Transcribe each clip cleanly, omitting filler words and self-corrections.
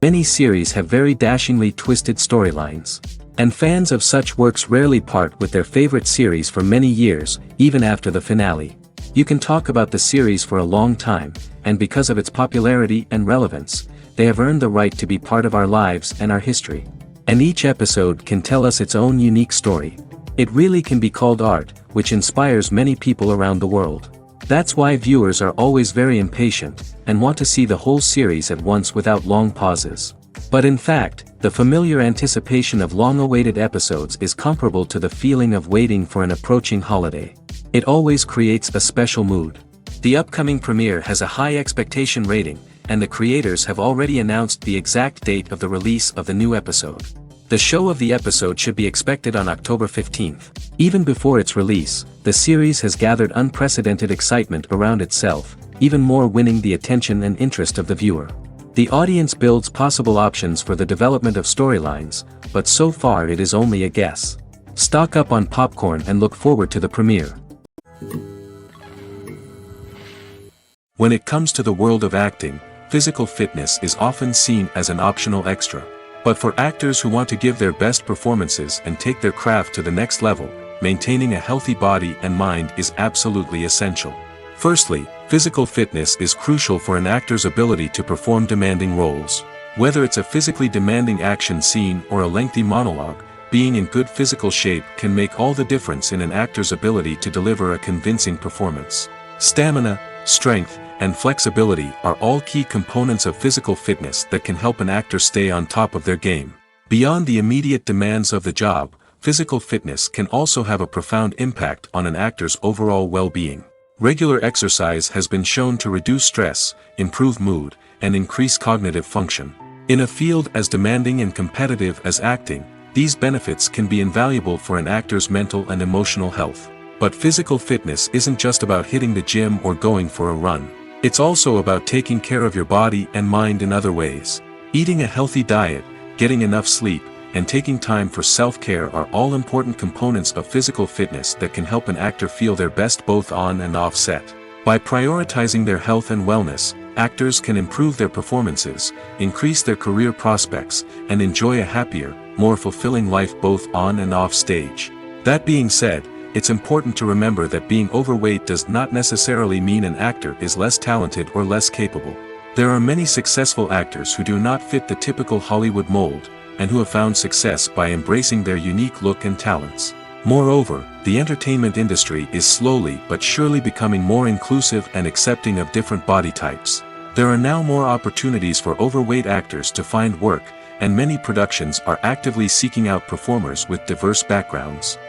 Many series have very dashingly twisted storylines. And fans of such works rarely part with their favorite series for many years, even after the finale. You can talk about the series for a long time, and because of its popularity and relevance, they have earned the right to be part of our lives and our history. And each episode can tell us its own unique story. It really can be called art, which inspires many people around the world. That's why viewers are always very impatient, and want to see the whole series at once without long pauses. But in fact, the familiar anticipation of long-awaited episodes is comparable to the feeling of waiting for an approaching holiday. It always creates a special mood. The upcoming premiere has a high expectation rating, and the creators have already announced the exact date of the release of the new episode. The show of the episode should be expected on October 15th. Even before its release, the series has gathered unprecedented excitement around itself, even more winning the attention and interest of the viewer. The audience builds possible options for the development of storylines, but so far it is only a guess. Stock up on popcorn and look forward to the premiere. When it comes to the world of acting, physical fitness is often seen as an optional extra. But for actors who want to give their best performances and take their craft to the next level, maintaining a healthy body and mind is absolutely essential. Firstly, physical fitness is crucial for an actor's ability to perform demanding roles. Whether it's a physically demanding action scene or a lengthy monologue, being in good physical shape can make all the difference in an actor's ability to deliver a convincing performance. Stamina, strength, and flexibility are all key components of physical fitness that can help an actor stay on top of their game. Beyond the immediate demands of the job, physical fitness can also have a profound impact on an actor's overall well-being. Regular exercise has been shown to reduce stress, improve mood, and increase cognitive function. In a field as demanding and competitive as acting, these benefits can be invaluable for an actor's mental and emotional health. But physical fitness isn't just about hitting the gym or going for a run. It's also about taking care of your body and mind in other ways. Eating a healthy diet, getting enough sleep, and taking time for self-care are all important components of physical fitness that can help an actor feel their best both on and off set. By prioritizing their health and wellness, actors can improve their performances, increase their career prospects, and enjoy a happier, more fulfilling life both on and off stage. That being said, it's important to remember that being overweight does not necessarily mean an actor is less talented or less capable. There are many successful actors who do not fit the typical Hollywood mold, and who have found success by embracing their unique look and talents. Moreover, the entertainment industry is slowly but surely becoming more inclusive and accepting of different body types. There are now more opportunities for overweight actors to find work, and many productions are actively seeking out performers with diverse backgrounds.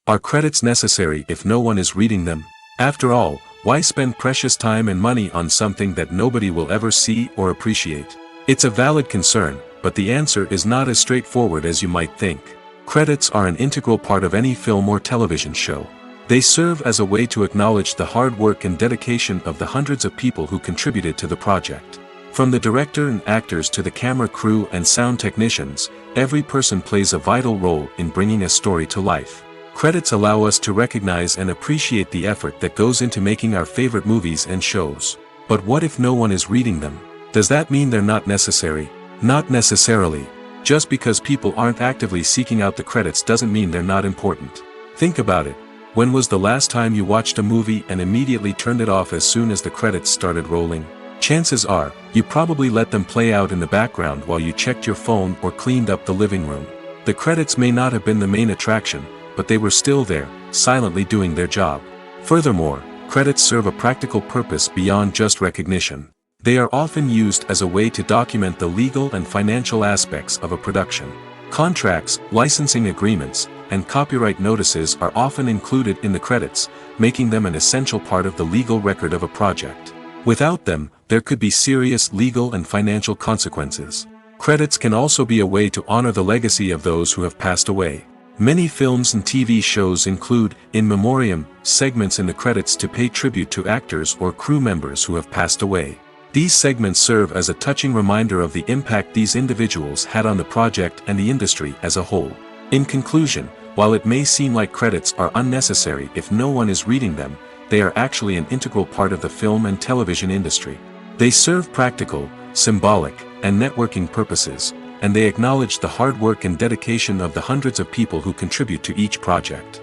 Are credits necessary if no one is reading them? After all, why spend precious time and money on something that nobody will ever see or appreciate? It's a valid concern, but the answer is not as straightforward as you might think. Credits are an integral part of any film or television show. They serve as a way to acknowledge the hard work and dedication of the hundreds of people who contributed to the project. From the director and actors to the camera crew and sound technicians, every person plays a vital role in bringing a story to life. Credits allow us to recognize and appreciate the effort that goes into making our favorite movies and shows. But what if no one is reading them? Does that mean they're not necessary? Not necessarily. Just because people aren't actively seeking out the credits doesn't mean they're not important. Think about it. When was the last time you watched a movie and immediately turned it off as soon as the credits started rolling? Chances are, you probably let them play out in the background while you checked your phone or cleaned up the living room. The credits may not have been the main attraction, but they were still there, silently doing their job. Furthermore, credits serve a practical purpose beyond just recognition. They are often used as a way to document the legal and financial aspects of a production. Contracts, licensing agreements, and copyright notices are often included in the credits, making them an essential part of the legal record of a project. Without them, there could be serious legal and financial consequences. Credits can also be a way to honor the legacy of those who have passed away. Many films and TV shows include, in memoriam, segments in the credits to pay tribute to actors or crew members who have passed away. These segments serve as a touching reminder of the impact these individuals had on the project and the industry as a whole. In conclusion, while it may seem like credits are unnecessary if no one is reading them, they are actually an integral part of the film and television industry. They serve practical, symbolic, and networking purposes, and they acknowledge the hard work and dedication of the hundreds of people who contribute to each project.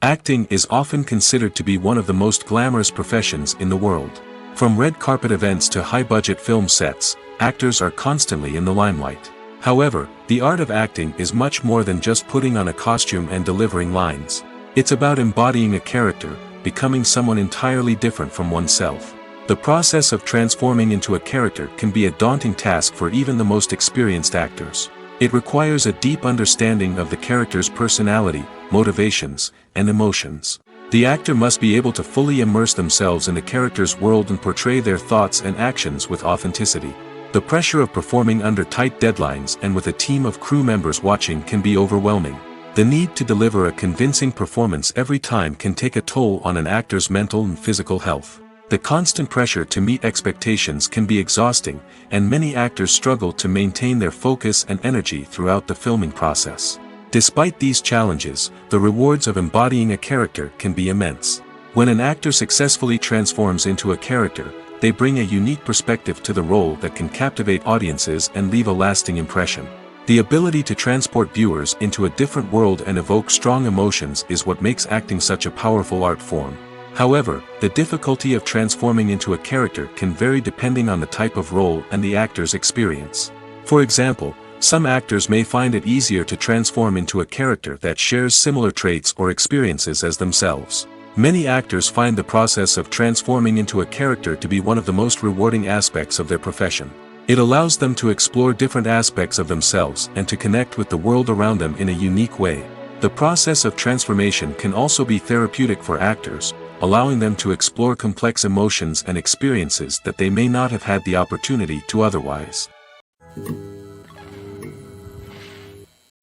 Acting is often considered to be one of the most glamorous professions in the world. From red carpet events to high-budget film sets, actors are constantly in the limelight. However, the art of acting is much more than just putting on a costume and delivering lines. It's about embodying a character, becoming someone entirely different from oneself. The process of transforming into a character can be a daunting task for even the most experienced actors. It requires a deep understanding of the character's personality, motivations, and emotions. The actor must be able to fully immerse themselves in the character's world and portray their thoughts and actions with authenticity. The pressure of performing under tight deadlines and with a team of crew members watching can be overwhelming. The need to deliver a convincing performance every time can take a toll on an actor's mental and physical health. The constant pressure to meet expectations can be exhausting, and many actors struggle to maintain their focus and energy throughout the filming process. Despite these challenges, the rewards of embodying a character can be immense. When an actor successfully transforms into a character, they bring a unique perspective to the role that can captivate audiences and leave a lasting impression. The ability to transport viewers into a different world and evoke strong emotions is what makes acting such a powerful art form. However, the difficulty of transforming into a character can vary depending on the type of role and the actor's experience. For example, some actors may find it easier to transform into a character that shares similar traits or experiences as themselves. Many actors find the process of transforming into a character to be one of the most rewarding aspects of their profession. It allows them to explore different aspects of themselves and to connect with the world around them in a unique way. The process of transformation can also be therapeutic for actors, allowing them to explore complex emotions and experiences that they may not have had the opportunity to otherwise.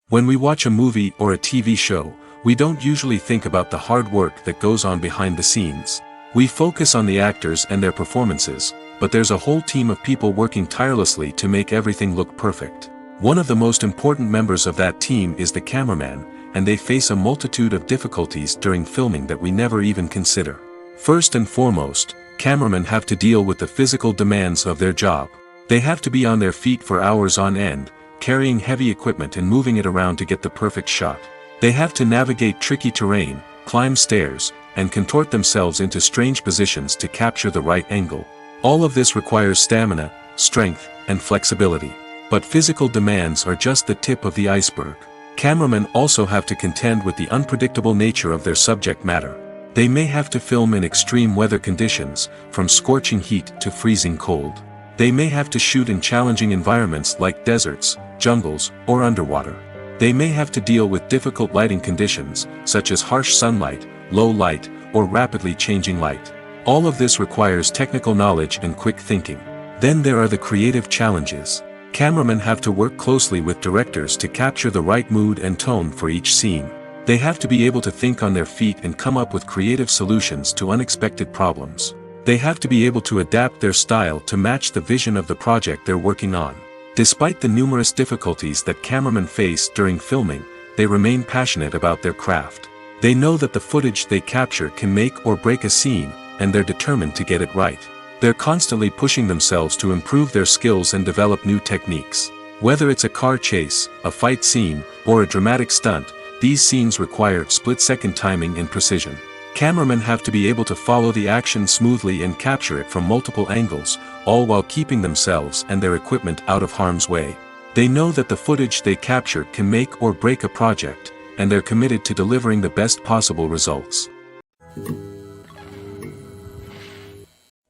When we watch a movie or a TV show, we don't usually think about the hard work that goes on behind the scenes. We focus on the actors and their performances, but there's a whole team of people working tirelessly to make everything look perfect. One of the most important members of that team is the cameraman, and they face a multitude of difficulties during filming that we never even consider. First and foremost, cameramen have to deal with the physical demands of their job. They have to be on their feet for hours on end, carrying heavy equipment and moving it around to get the perfect shot. They have to navigate tricky terrain, climb stairs, and contort themselves into strange positions to capture the right angle. All of this requires stamina, strength, and flexibility. But physical demands are just the tip of the iceberg. Cameramen also have to contend with the unpredictable nature of their subject matter. They may have to film in extreme weather conditions, from scorching heat to freezing cold. They may have to shoot in challenging environments like deserts, jungles, or underwater. They may have to deal with difficult lighting conditions, such as harsh sunlight, low light, or rapidly changing light. All of this requires technical knowledge and quick thinking. Then there are the creative challenges. Cameramen have to work closely with directors to capture the right mood and tone for each scene. They have to be able to think on their feet and come up with creative solutions to unexpected problems. They have to be able to adapt their style to match the vision of the project they're working on. Despite the numerous difficulties that cameramen face during filming, they remain passionate about their craft. They know that the footage they capture can make or break a scene, and they're determined to get it right. They're constantly pushing themselves to improve their skills and develop new techniques. Whether it's a car chase, a fight scene, or a dramatic stunt, these scenes require split-second timing and precision. Cameramen have to be able to follow the action smoothly and capture it from multiple angles, all while keeping themselves and their equipment out of harm's way. They know that the footage they capture can make or break a project, and they're committed to delivering the best possible results.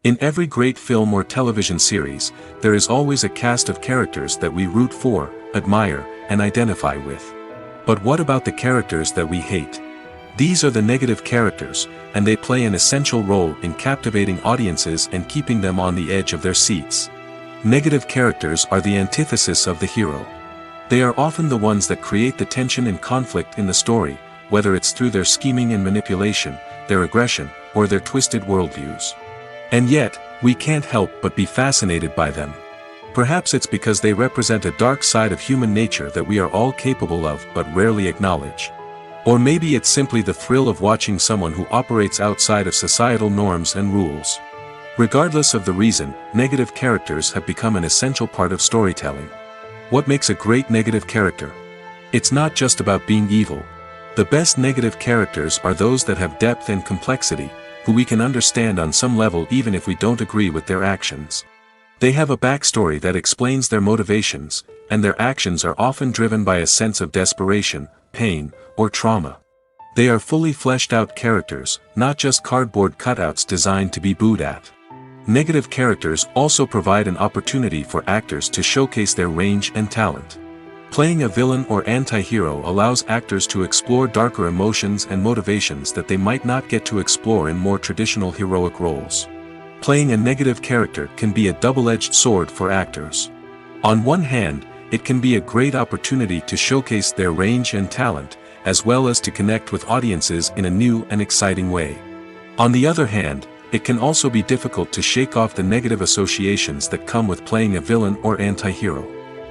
In every great film or television series, there is always a cast of characters that we root for, admire, and identify with. But what about the characters that we hate? These are the negative characters, and they play an essential role in captivating audiences and keeping them on the edge of their seats. Negative characters are the antithesis of the hero. They are often the ones that create the tension and conflict in the story, whether it's through their scheming and manipulation, their aggression, or their twisted worldviews. And yet, we can't help but be fascinated by them. Perhaps it's because they represent a dark side of human nature that we are all capable of but rarely acknowledge. Or maybe it's simply the thrill of watching someone who operates outside of societal norms and rules. Regardless of the reason, negative characters have become an essential part of storytelling. What makes a great negative character? It's not just about being evil. The best negative characters are those that have depth and complexity, who we can understand on some level even if we don't agree with their actions. They have a backstory that explains their motivations, and their actions are often driven by a sense of desperation, pain, or trauma. They are fully fleshed out characters, not just cardboard cutouts designed to be booed at. Negative characters also provide an opportunity for actors to showcase their range and talent. Playing a villain or anti-hero allows actors to explore darker emotions and motivations that they might not get to explore in more traditional heroic roles. Playing a negative character can be a double-edged sword for actors. On one hand, it can be a great opportunity to showcase their range and talent, as well as to connect with audiences in a new and exciting way. On the other hand, it can also be difficult to shake off the negative associations that come with playing a villain or anti-hero.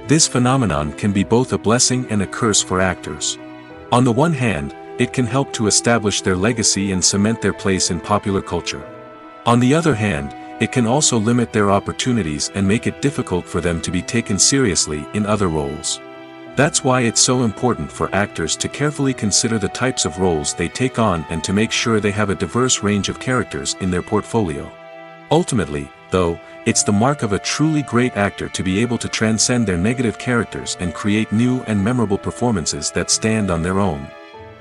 This phenomenon can be both a blessing and a curse for actors. On the one hand, it can help to establish their legacy and cement their place in popular culture. On the other hand, it can also limit their opportunities and make it difficult for them to be taken seriously in other roles. That's why it's so important for actors to carefully consider the types of roles they take on and to make sure they have a diverse range of characters in their portfolio. Ultimately, though, it's the mark of a truly great actor to be able to transcend their negative characters and create new and memorable performances that stand on their own.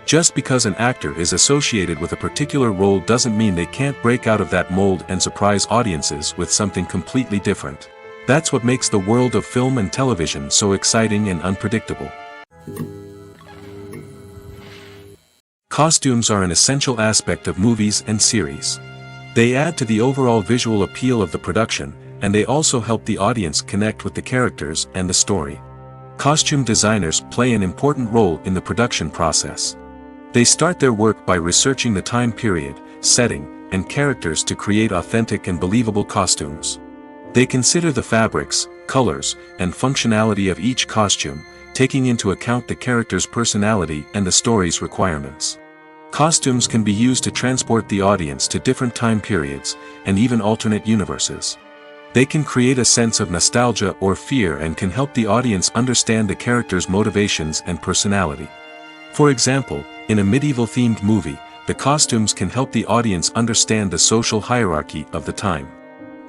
Just because an actor is associated with a particular role doesn't mean they can't break out of that mold and surprise audiences with something completely different. That's what makes the world of film and television so exciting and unpredictable. Costumes are an essential aspect of movies and series. They add to the overall visual appeal of the production, and they also help the audience connect with the characters and the story. Costume designers play an important role in the production process. They start their work by researching the time period, setting, and characters to create authentic and believable costumes. They consider the fabrics, colors, and functionality of each costume, taking into account the character's personality and the story's requirements. Costumes can be used to transport the audience to different time periods, and even alternate universes. They can create a sense of nostalgia or fear and can help the audience understand the character's motivations and personality. For example, in a medieval-themed movie, the costumes can help the audience understand the social hierarchy of the time.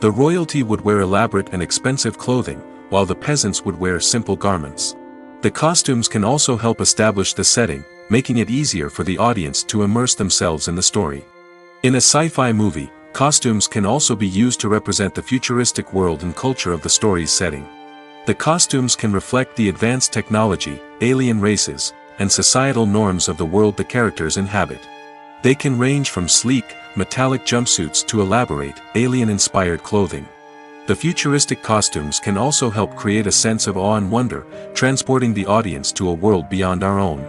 The royalty would wear elaborate and expensive clothing, while the peasants would wear simple garments. The costumes can also help establish the setting, making it easier for the audience to immerse themselves in the story. In a sci-fi movie, costumes can also be used to represent the futuristic world and culture of the story's setting. The costumes can reflect the advanced technology, alien races, and societal norms of the world the characters inhabit. They can range from sleek, metallic jumpsuits to elaborate, alien-inspired clothing. The futuristic costumes can also help create a sense of awe and wonder, transporting the audience to a world beyond our own.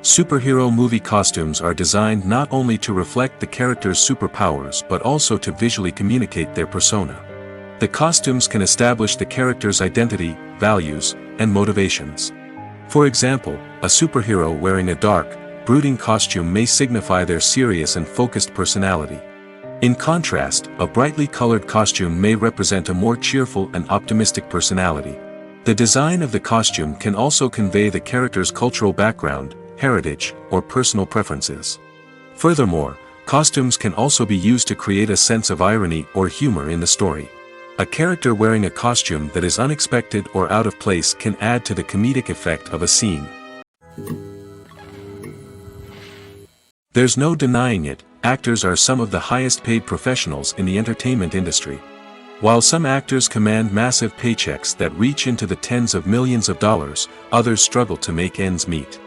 Superhero movie costumes are designed not only to reflect the character's superpowers but also to visually communicate their persona. The costumes can establish the character's identity, values, and motivations. For example, a superhero wearing a dark, brooding costume may signify their serious and focused personality. In contrast, a brightly colored costume may represent a more cheerful and optimistic personality. The design of the costume can also convey the character's cultural background, heritage, or personal preferences. Furthermore, costumes can also be used to create a sense of irony or humor in the story. A character wearing a costume that is unexpected or out of place can add to the comedic effect of a scene. There's no denying it, actors are some of the highest paid professionals in the entertainment industry. While some actors command massive paychecks that reach into the tens of millions of dollars, others struggle to make ends meet.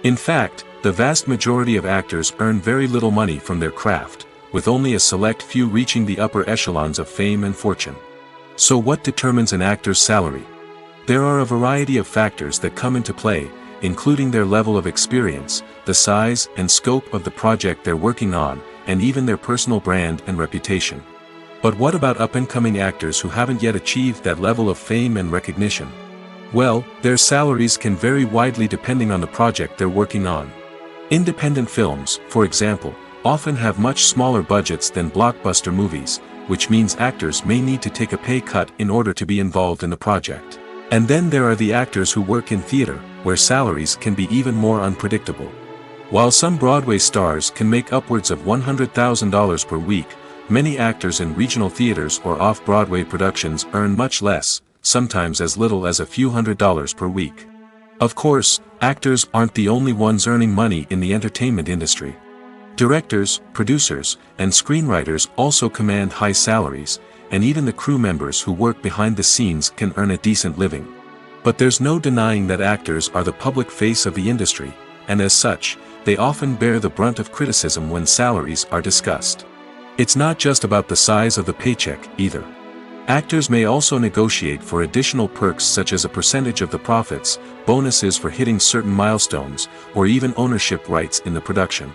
In fact, the vast majority of actors earn very little money from their craft, with only a select few reaching the upper echelons of fame and fortune. So what determines an actor's salary? There are a variety of factors that come into play, including their level of experience, the size and scope of the project they're working on, and even their personal brand and reputation. But what about up-and-coming actors who haven't yet achieved that level of fame and recognition? Well, their salaries can vary widely depending on the project they're working on. Independent films, for example, often have much smaller budgets than blockbuster movies, which means actors may need to take a pay cut in order to be involved in the project. And then there are the actors who work in theater, where salaries can be even more unpredictable. While some Broadway stars can make upwards of $100,000 per week, many actors in regional theaters or off-Broadway productions earn much less, sometimes as little as a few $100s per week. Of course, actors aren't the only ones earning money in the entertainment industry. Directors, producers, and screenwriters also command high salaries, and even the crew members who work behind the scenes can earn a decent living. But there's no denying that actors are the public face of the industry, and as such, they often bear the brunt of criticism when salaries are discussed. It's not just about the size of the paycheck, either. Actors may also negotiate for additional perks such as a percentage of the profits, bonuses for hitting certain milestones, or even ownership rights in the production.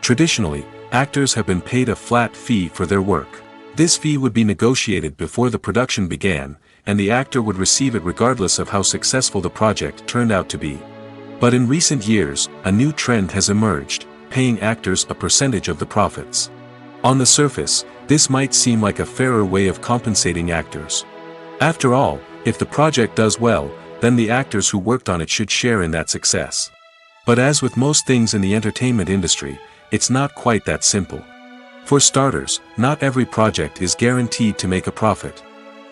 Traditionally, actors have been paid a flat fee for their work. This fee would be negotiated before the production began, and the actor would receive it regardless of how successful the project turned out to be. But in recent years, a new trend has emerged, paying actors a percentage of the profits. On the surface, this might seem like a fairer way of compensating actors. After all, if the project does well, then the actors who worked on it should share in that success. But as with most things in the entertainment industry, it's not quite that simple. For starters, not every project is guaranteed to make a profit.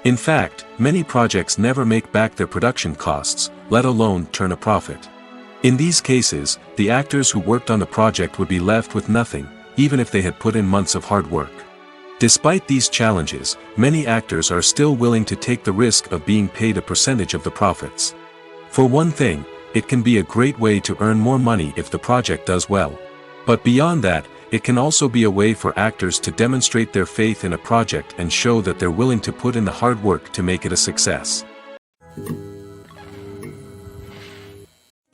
In fact, many projects never make back their production costs, let alone turn a profit. In these cases, the actors who worked on the project would be left with nothing, even if they had put in months of hard work. Despite these challenges, many actors are still willing to take the risk of being paid a percentage of the profits. For one thing, it can be a great way to earn more money if the project does well. But beyond that, it can also be a way for actors to demonstrate their faith in a project and show that they're willing to put in the hard work to make it a success.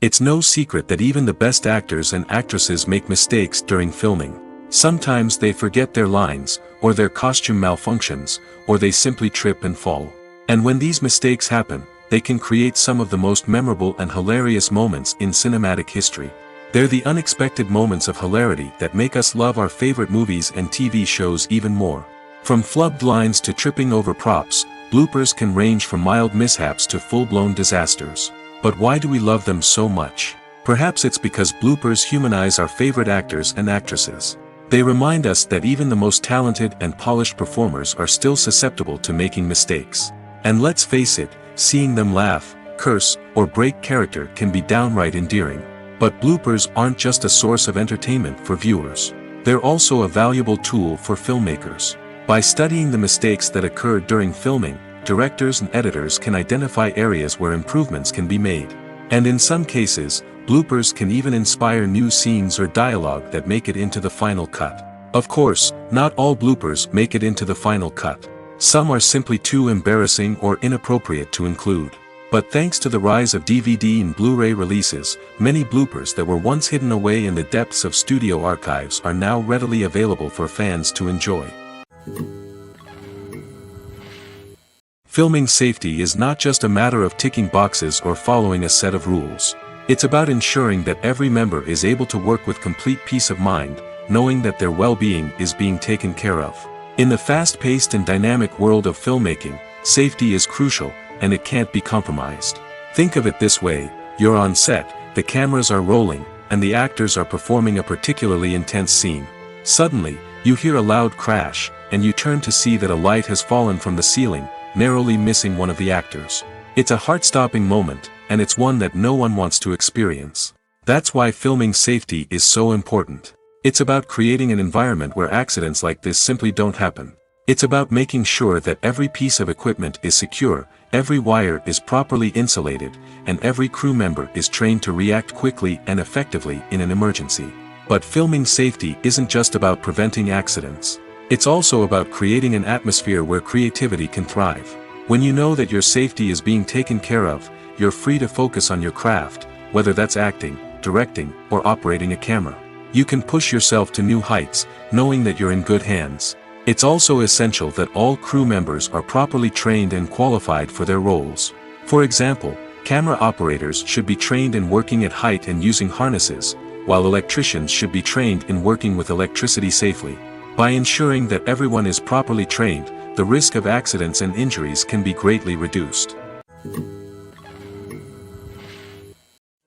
It's no secret that even the best actors and actresses make mistakes during filming. Sometimes they forget their lines, or their costume malfunctions, or they simply trip and fall. And when these mistakes happen, they can create some of the most memorable and hilarious moments in cinematic history. They're the unexpected moments of hilarity that make us love our favorite movies and TV shows even more. From flubbed lines to tripping over props, bloopers can range from mild mishaps to full-blown disasters. But why do we love them so much? Perhaps it's because bloopers humanize our favorite actors and actresses. They remind us that even the most talented and polished performers are still susceptible to making mistakes. And let's face it, seeing them laugh, curse, or break character can be downright endearing. But bloopers aren't just a source of entertainment for viewers. They're also a valuable tool for filmmakers. By studying the mistakes that occurred during filming, directors and editors can identify areas where improvements can be made. And in some cases, bloopers can even inspire new scenes or dialogue that make it into the final cut. Of course, not all bloopers make it into the final cut. Some are simply too embarrassing or inappropriate to include. But thanks to the rise of DVD and Blu-ray releases, many bloopers that were once hidden away in the depths of studio archives are now readily available for fans to enjoy. Filming safety is not just a matter of ticking boxes or following a set of rules. It's about ensuring that every member is able to work with complete peace of mind, knowing that their well-being is being taken care of. In the fast-paced and dynamic world of filmmaking, safety is crucial, and it can't be compromised. Think of it this way: you're on set, the cameras are rolling, and the actors are performing a particularly intense scene. Suddenly, you hear a loud crash, and you turn to see that a light has fallen from the ceiling, narrowly missing one of the actors. It's a heart-stopping moment, and it's one that no one wants to experience. That's why filming safety is so important. It's about creating an environment where accidents like this simply don't happen. It's about making sure that every piece of equipment is secure, every wire is properly insulated, and every crew member is trained to react quickly and effectively in an emergency. But filming safety isn't just about preventing accidents. It's also about creating an atmosphere where creativity can thrive. When you know that your safety is being taken care of, you're free to focus on your craft, whether that's acting, directing, or operating a camera. You can push yourself to new heights, knowing that you're in good hands. It's also essential that all crew members are properly trained and qualified for their roles. For example, camera operators should be trained in working at height and using harnesses, while electricians should be trained in working with electricity safely. By ensuring that everyone is properly trained, the risk of accidents and injuries can be greatly reduced.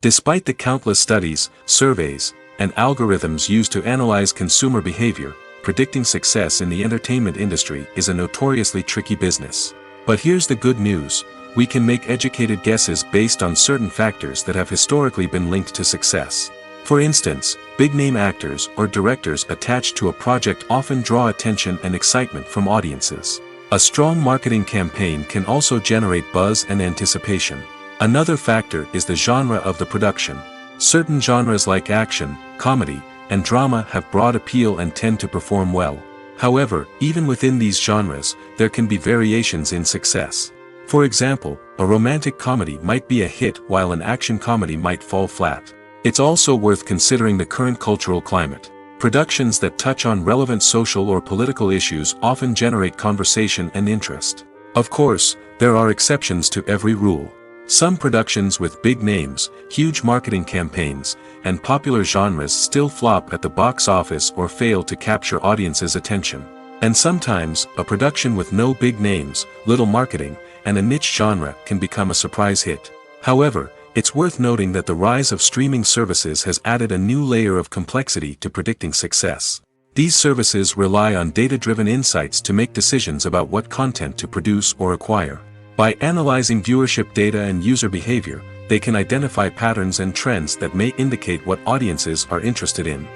Despite the countless studies, surveys, and algorithms used to analyze consumer behavior, predicting success in the entertainment industry is a notoriously tricky business. But here's the good news: we can make educated guesses based on certain factors that have historically been linked to success. For instance, big-name actors or directors attached to a project often draw attention and excitement from audiences. A strong marketing campaign can also generate buzz and anticipation. Another factor is the genre of the production. Certain genres like action, comedy, and drama have broad appeal and tend to perform well. However, even within these genres, there can be variations in success. For example, a romantic comedy might be a hit while an action comedy might fall flat. It's also worth considering the current cultural climate. Productions that touch on relevant social or political issues often generate conversation and interest. Of course, there are exceptions to every rule. Some productions with big names, huge marketing campaigns, and popular genres still flop at the box office or fail to capture audiences' attention. And sometimes, a production with no big names, little marketing, and a niche genre can become a surprise hit. However, it's worth noting that the rise of streaming services has added a new layer of complexity to predicting success. These services rely on data-driven insights to make decisions about what content to produce or acquire. By analyzing viewership data and user behavior, they can identify patterns and trends that may indicate what audiences are interested in.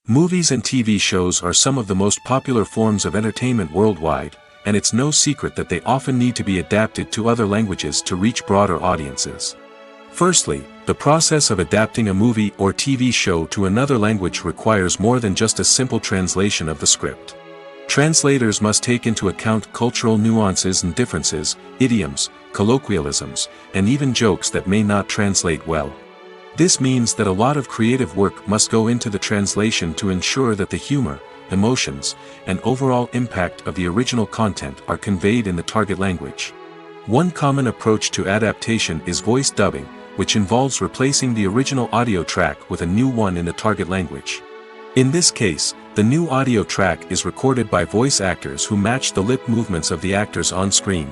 Movies and TV shows are some of the most popular forms of entertainment worldwide, and it's no secret that they often need to be adapted to other languages to reach broader audiences. Firstly, the process of adapting a movie or TV show to another language requires more than just a simple translation of the script. Translators must take into account cultural nuances and differences, idioms, colloquialisms, and even jokes that may not translate well. This means that a lot of creative work must go into the translation to ensure that the humor, emotions, and overall impact of the original content are conveyed in the target language. One common approach to adaptation is voice dubbing, which involves replacing the original audio track with a new one in the target language. In this case, the new audio track is recorded by voice actors who match the lip movements of the actors on screen.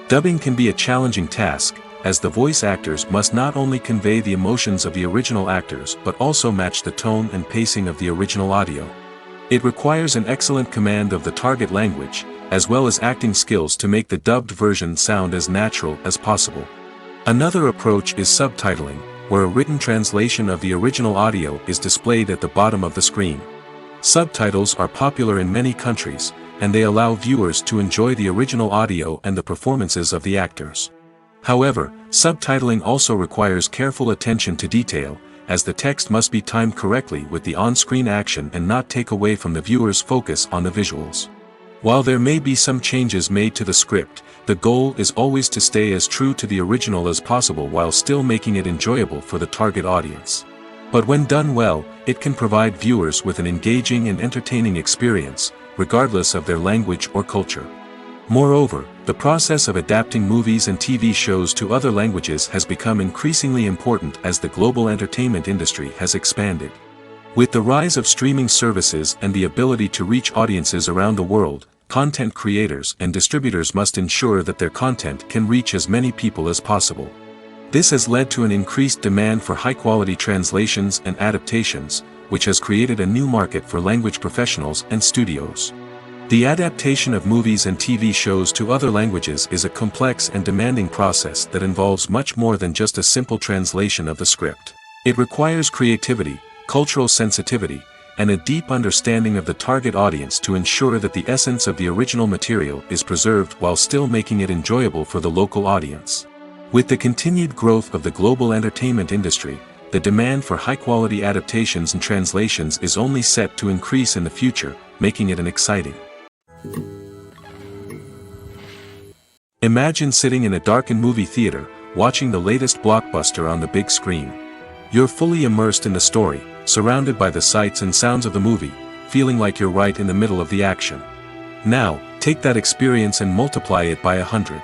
Dubbing can be a challenging task, as the voice actors must not only convey the emotions of the original actors but also match the tone and pacing of the original audio. It requires an excellent command of the target language, as well as acting skills to make the dubbed version sound as natural as possible. Another approach is subtitling, where a written translation of the original audio is displayed at the bottom of the screen. Subtitles are popular in many countries, and they allow viewers to enjoy the original audio and the performances of the actors. However, subtitling also requires careful attention to detail, as the text must be timed correctly with the on-screen action and not take away from the viewer's focus on the visuals. While there may be some changes made to the script, the goal is always to stay as true to the original as possible while still making it enjoyable for the target audience. But when done well, it can provide viewers with an engaging and entertaining experience, regardless of their language or culture. Moreover, the process of adapting movies and TV shows to other languages has become increasingly important as the global entertainment industry has expanded. With the rise of streaming services and the ability to reach audiences around the world, content creators and distributors must ensure that their content can reach as many people as possible. This has led to an increased demand for high-quality translations and adaptations, which has created a new market for language professionals and studios. The adaptation of movies and TV shows to other languages is a complex and demanding process that involves much more than just a simple translation of the script. It requires creativity, cultural sensitivity, and a deep understanding of the target audience to ensure that the essence of the original material is preserved while still making it enjoyable for the local audience. With the continued growth of the global entertainment industry, the demand for high-quality adaptations and translations is only set to increase in the future, making it exciting. Imagine sitting in a darkened movie theater, watching the latest blockbuster on the big screen. You're fully immersed in the story, surrounded by the sights and sounds of the movie, feeling like you're right in the middle of the action. Now, take that experience and multiply it by 100.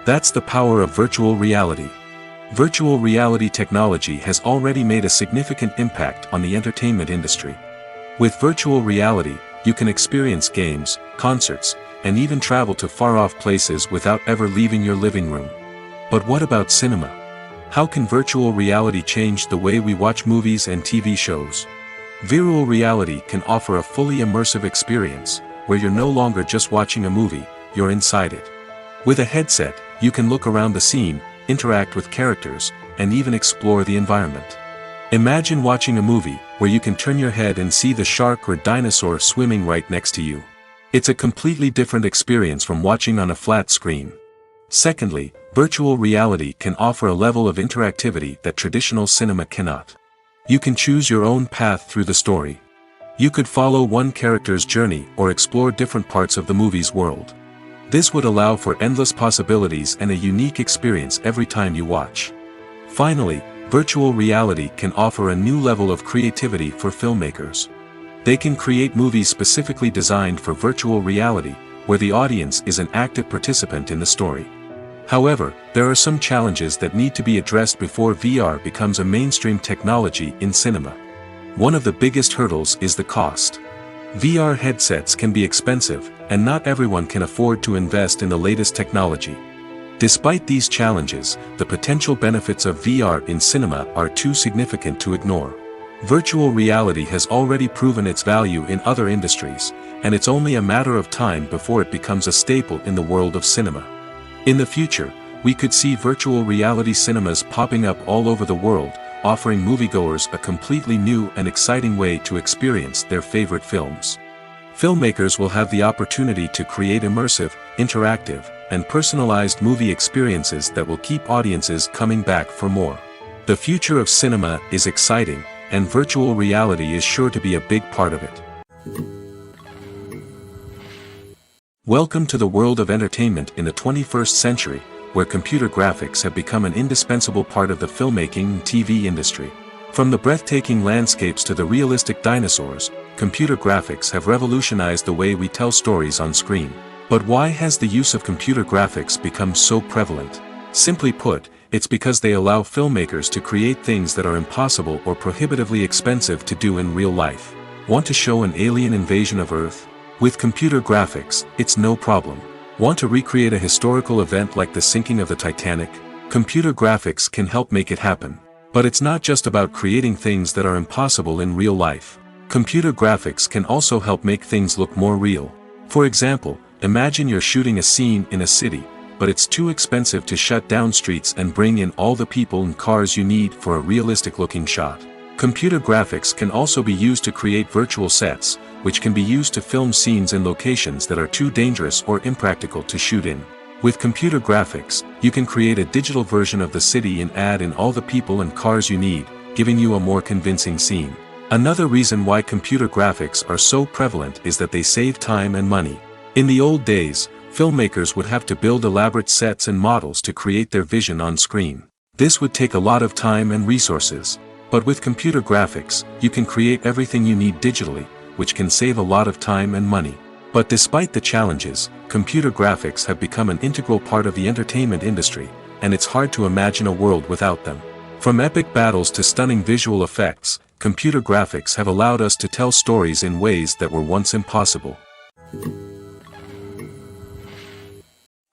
That's the power of virtual reality. Virtual reality technology has already made a significant impact on the entertainment industry. With virtual reality, you can experience games, concerts, and even travel to far-off places without ever leaving your living room. But what about cinema? How can virtual reality change the way we watch movies and TV shows? Virtual reality can offer a fully immersive experience, where you're no longer just watching a movie, you're inside it. With a headset, you can look around the scene, interact with characters, and even explore the environment. Imagine watching a movie where you can turn your head and see the shark or dinosaur swimming right next to you. It's a completely different experience from watching on a flat screen. Secondly, virtual reality can offer a level of interactivity that traditional cinema cannot. You can choose your own path through the story. You could follow one character's journey or explore different parts of the movie's world. This would allow for endless possibilities and a unique experience every time you watch. Finally, virtual reality can offer a new level of creativity for filmmakers. They can create movies specifically designed for virtual reality, where the audience is an active participant in the story. However, there are some challenges that need to be addressed before VR becomes a mainstream technology in cinema. One of the biggest hurdles is the cost. VR headsets can be expensive, and not everyone can afford to invest in the latest technology. Despite these challenges, the potential benefits of VR in cinema are too significant to ignore. Virtual reality has already proven its value in other industries, and it's only a matter of time before it becomes a staple in the world of cinema. In the future, we could see virtual reality cinemas popping up all over the world, offering moviegoers a completely new and exciting way to experience their favorite films. Filmmakers will have the opportunity to create immersive, interactive, and personalized movie experiences that will keep audiences coming back for more. The future of cinema is exciting, and virtual reality is sure to be a big part of it. Welcome to the world of entertainment in the 21st century, where computer graphics have become an indispensable part of the filmmaking and TV industry. From the breathtaking landscapes to the realistic dinosaurs, computer graphics have revolutionized the way we tell stories on screen. But why has the use of computer graphics become so prevalent? Simply put, it's because they allow filmmakers to create things that are impossible or prohibitively expensive to do in real life. Want to show an alien invasion of Earth? With computer graphics, it's no problem. Want to recreate a historical event like the sinking of the Titanic? Computer graphics can help make it happen. But it's not just about creating things that are impossible in real life. Computer graphics can also help make things look more real. For example, imagine you're shooting a scene in a city, but it's too expensive to shut down streets and bring in all the people and cars you need for a realistic-looking shot. Computer graphics can also be used to create virtual sets, which can be used to film scenes in locations that are too dangerous or impractical to shoot in. With computer graphics, you can create a digital version of the city and add in all the people and cars you need, giving you a more convincing scene. Another reason why computer graphics are so prevalent is that they save time and money. In the old days, filmmakers would have to build elaborate sets and models to create their vision on screen. This would take a lot of time and resources. But with computer graphics, you can create everything you need digitally, which can save a lot of time and money. But despite the challenges, computer graphics have become an integral part of the entertainment industry, and it's hard to imagine a world without them. From epic battles to stunning visual effects, computer graphics have allowed us to tell stories in ways that were once impossible.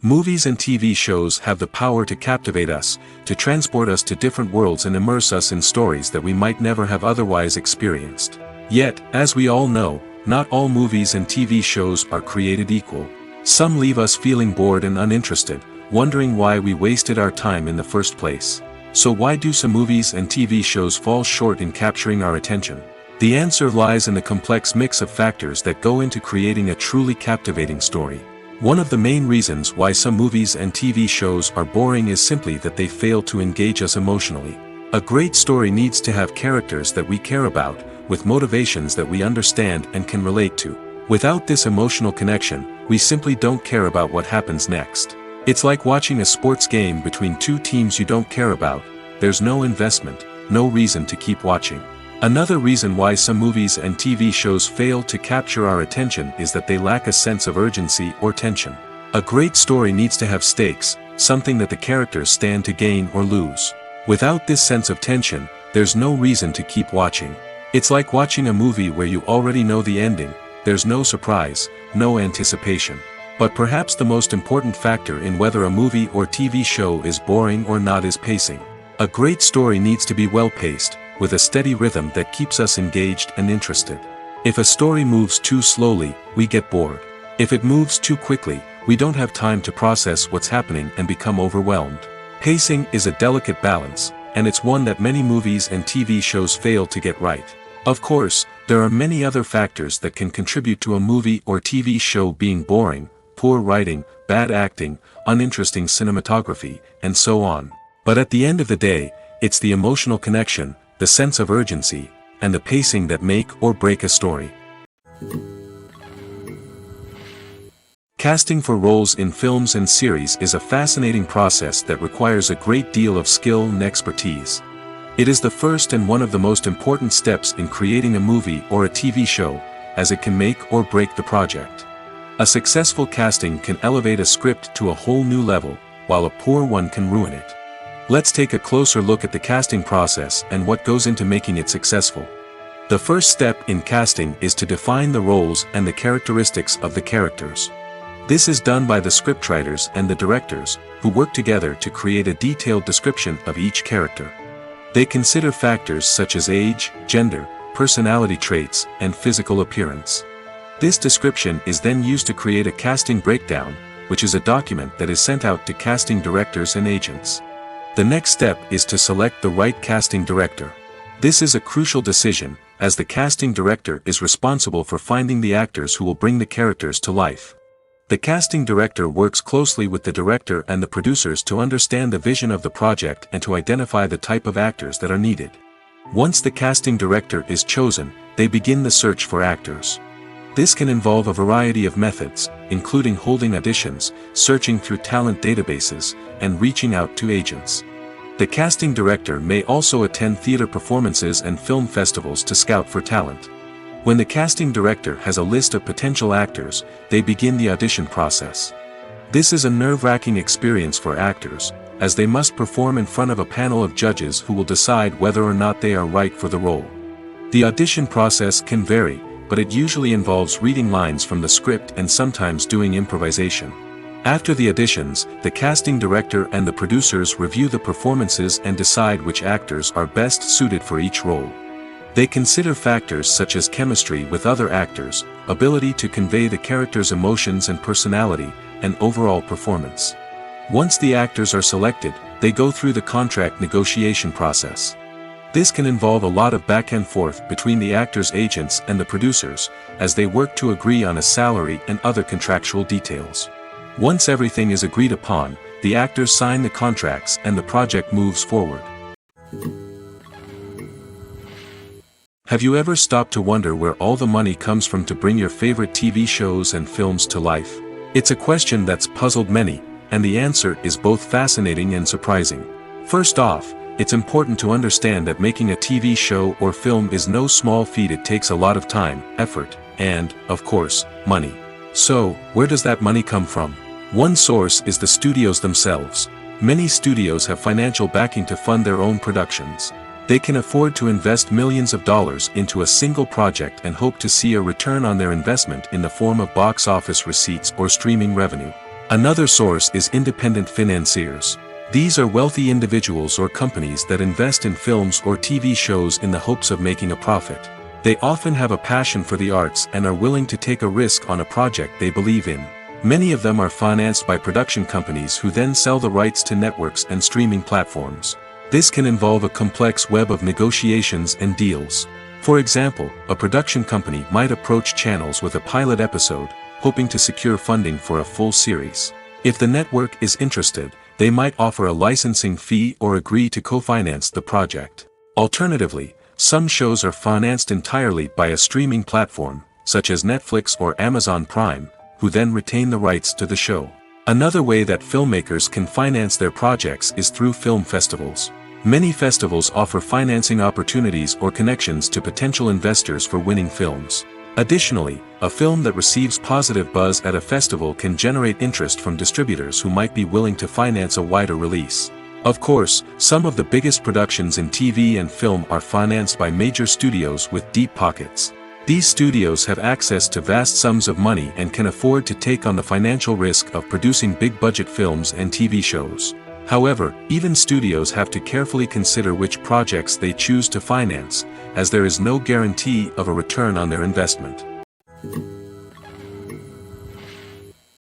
Movies and TV shows have the power to captivate us, to transport us to different worlds and immerse us in stories that we might never have otherwise experienced. Yet, as we all know, not all movies and TV shows are created equal. Some leave us feeling bored and uninterested, wondering why we wasted our time in the first place. So why do some movies and TV shows fall short in capturing our attention? The answer lies in the complex mix of factors that go into creating a truly captivating story. One of the main reasons why some movies and TV shows are boring is simply that they fail to engage us emotionally. A great story needs to have characters that we care about, with motivations that we understand and can relate to. Without this emotional connection, we simply don't care about what happens next. It's like watching a sports game between two teams you don't care about. There's no investment, no reason to keep watching. Another reason why some movies and TV shows fail to capture our attention is that they lack a sense of urgency or tension. A great story needs to have stakes, something that the characters stand to gain or lose. Without this sense of tension, there's no reason to keep watching. It's like watching a movie where you already know the ending, there's no surprise, no anticipation. But perhaps the most important factor in whether a movie or TV show is boring or not is pacing. A great story needs to be well-paced, with a steady rhythm that keeps us engaged and interested. If a story moves too slowly, we get bored. If it moves too quickly, we don't have time to process what's happening and become overwhelmed. Pacing is a delicate balance, and it's one that many movies and TV shows fail to get right. Of course, there are many other factors that can contribute to a movie or TV show being boring: poor writing, bad acting, uninteresting cinematography, and so on. But at the end of the day, it's the emotional connection, the sense of urgency, and the pacing that make or break a story. Casting for roles in films and series is a fascinating process that requires a great deal of skill and expertise. It is the first and one of the most important steps in creating a movie or a TV show, as it can make or break the project. A successful casting can elevate a script to a whole new level, while a poor one can ruin it. Let's take a closer look at the casting process and what goes into making it successful. The first step in casting is to define the roles and the characteristics of the characters. This is done by the scriptwriters and the directors, who work together to create a detailed description of each character. They consider factors such as age, gender, personality traits, and physical appearance. This description is then used to create a casting breakdown, which is a document that is sent out to casting directors and agents. The next step is to select the right casting director. This is a crucial decision, as the casting director is responsible for finding the actors who will bring the characters to life. The casting director works closely with the director and the producers to understand the vision of the project and to identify the type of actors that are needed. Once the casting director is chosen, they begin the search for actors. This can involve a variety of methods, including holding auditions, searching through talent databases, and reaching out to agents. The casting director may also attend theater performances and film festivals to scout for talent. When the casting director has a list of potential actors, they begin the audition process. This is a nerve-wracking experience for actors, as they must perform in front of a panel of judges who will decide whether or not they are right for the role. The audition process can vary, but it usually involves reading lines from the script and sometimes doing improvisation. After the auditions, the casting director and the producers review the performances and decide which actors are best suited for each role. They consider factors such as chemistry with other actors, ability to convey the character's emotions and personality, and overall performance. Once the actors are selected, they go through the contract negotiation process. This can involve a lot of back and forth between the actors' agents and the producers, as they work to agree on a salary and other contractual details. Once everything is agreed upon, the actors sign the contracts and the project moves forward. Have you ever stopped to wonder where all the money comes from to bring your favorite TV shows and films to life? It's a question that's puzzled many, and the answer is both fascinating and surprising. First off, it's important to understand that making a TV show or film is no small feat. It takes a lot of time, effort, and, of course, money. So, where does that money come from? One source is the studios themselves. Many studios have financial backing to fund their own productions. They can afford to invest millions of dollars into a single project and hope to see a return on their investment in the form of box office receipts or streaming revenue. Another source is independent financiers. These are wealthy individuals or companies that invest in films or TV shows in the hopes of making a profit. They often have a passion for the arts and are willing to take a risk on a project they believe in. Many of them are financed by production companies who then sell the rights to networks and streaming platforms. This can involve a complex web of negotiations and deals. For example, a production company might approach channels with a pilot episode, hoping to secure funding for a full series. If the network is interested, they might offer a licensing fee or agree to co-finance the project. Alternatively, some shows are financed entirely by a streaming platform, such as Netflix or Amazon Prime, who then retain the rights to the show. Another way that filmmakers can finance their projects is through film festivals. Many festivals offer financing opportunities or connections to potential investors for winning films. Additionally, a film that receives positive buzz at a festival can generate interest from distributors who might be willing to finance a wider release. Of course, some of the biggest productions in TV and film are financed by major studios with deep pockets. These studios have access to vast sums of money and can afford to take on the financial risk of producing big-budget films and TV shows. However, even studios have to carefully consider which projects they choose to finance, as there is no guarantee of a return on their investment.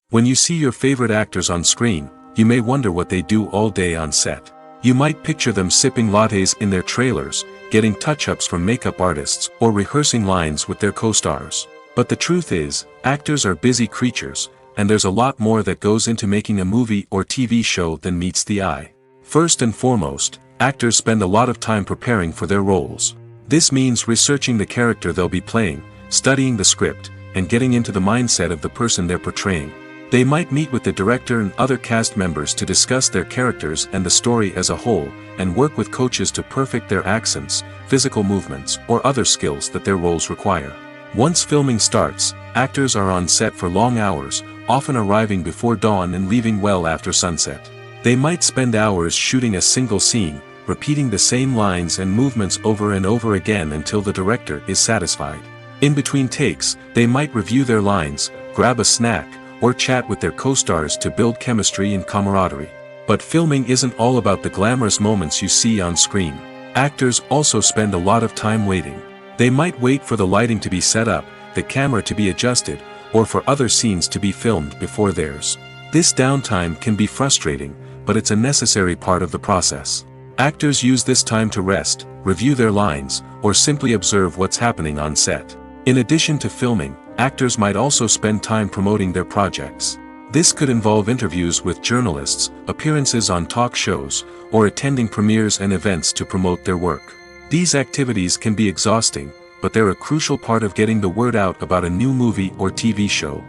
When you see your favorite actors on screen, you may wonder what they do all day on set. You might picture them sipping lattes in their trailers, getting touch-ups from makeup artists, or rehearsing lines with their co-stars. But the truth is, actors are busy creatures, and there's a lot more that goes into making a movie or TV show than meets the eye. First and foremost, actors spend a lot of time preparing for their roles. This means researching the character they'll be playing, studying the script, and getting into the mindset of the person they're portraying. They might meet with the director and other cast members to discuss their characters and the story as a whole, and work with coaches to perfect their accents, physical movements, or other skills that their roles require. Once filming starts, actors are on set for long hours, often arriving before dawn and leaving well after sunset. They might spend hours shooting a single scene, repeating the same lines and movements over and over again until the director is satisfied. In between takes, they might review their lines, grab a snack, or chat with their co-stars to build chemistry and camaraderie. But filming isn't all about the glamorous moments you see on screen. Actors also spend a lot of time waiting. They might wait for the lighting to be set up, the camera to be adjusted, or for other scenes to be filmed before theirs. This downtime can be frustrating, but it's a necessary part of the process. Actors use this time to rest, review their lines, or simply observe what's happening on set. In addition to filming, actors might also spend time promoting their projects. This could involve interviews with journalists, appearances on talk shows, or attending premieres and events to promote their work. These activities can be exhausting, but they're a crucial part of getting the word out about a new movie or TV show.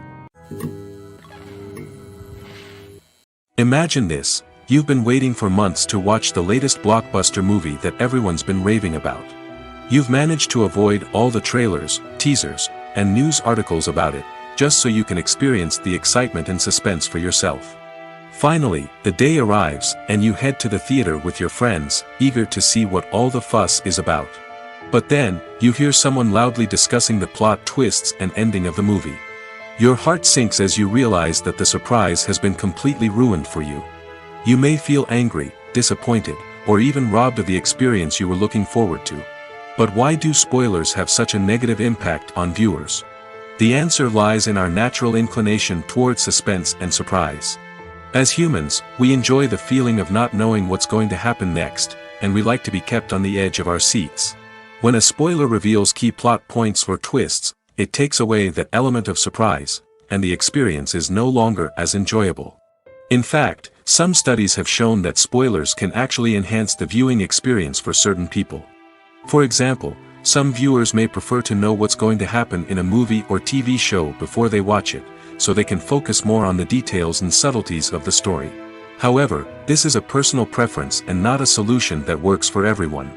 Imagine this: you've been waiting for months to watch the latest blockbuster movie that everyone's been raving about. You've managed to avoid all the trailers, teasers, and news articles about it, just so you can experience the excitement and suspense for yourself. Finally, the day arrives, and you head to the theater with your friends, eager to see what all the fuss is about. But then, you hear someone loudly discussing the plot twists and ending of the movie. Your heart sinks as you realize that the surprise has been completely ruined for you. You may feel angry, disappointed, or even robbed of the experience you were looking forward to. But why do spoilers have such a negative impact on viewers? The answer lies in our natural inclination toward suspense and surprise. As humans, we enjoy the feeling of not knowing what's going to happen next, and we like to be kept on the edge of our seats. When a spoiler reveals key plot points or twists, it takes away that element of surprise, and the experience is no longer as enjoyable. In fact, some studies have shown that spoilers can actually enhance the viewing experience for certain people. For example, some viewers may prefer to know what's going to happen in a movie or TV show before they watch it, so they can focus more on the details and subtleties of the story. However, this is a personal preference and not a solution that works for everyone.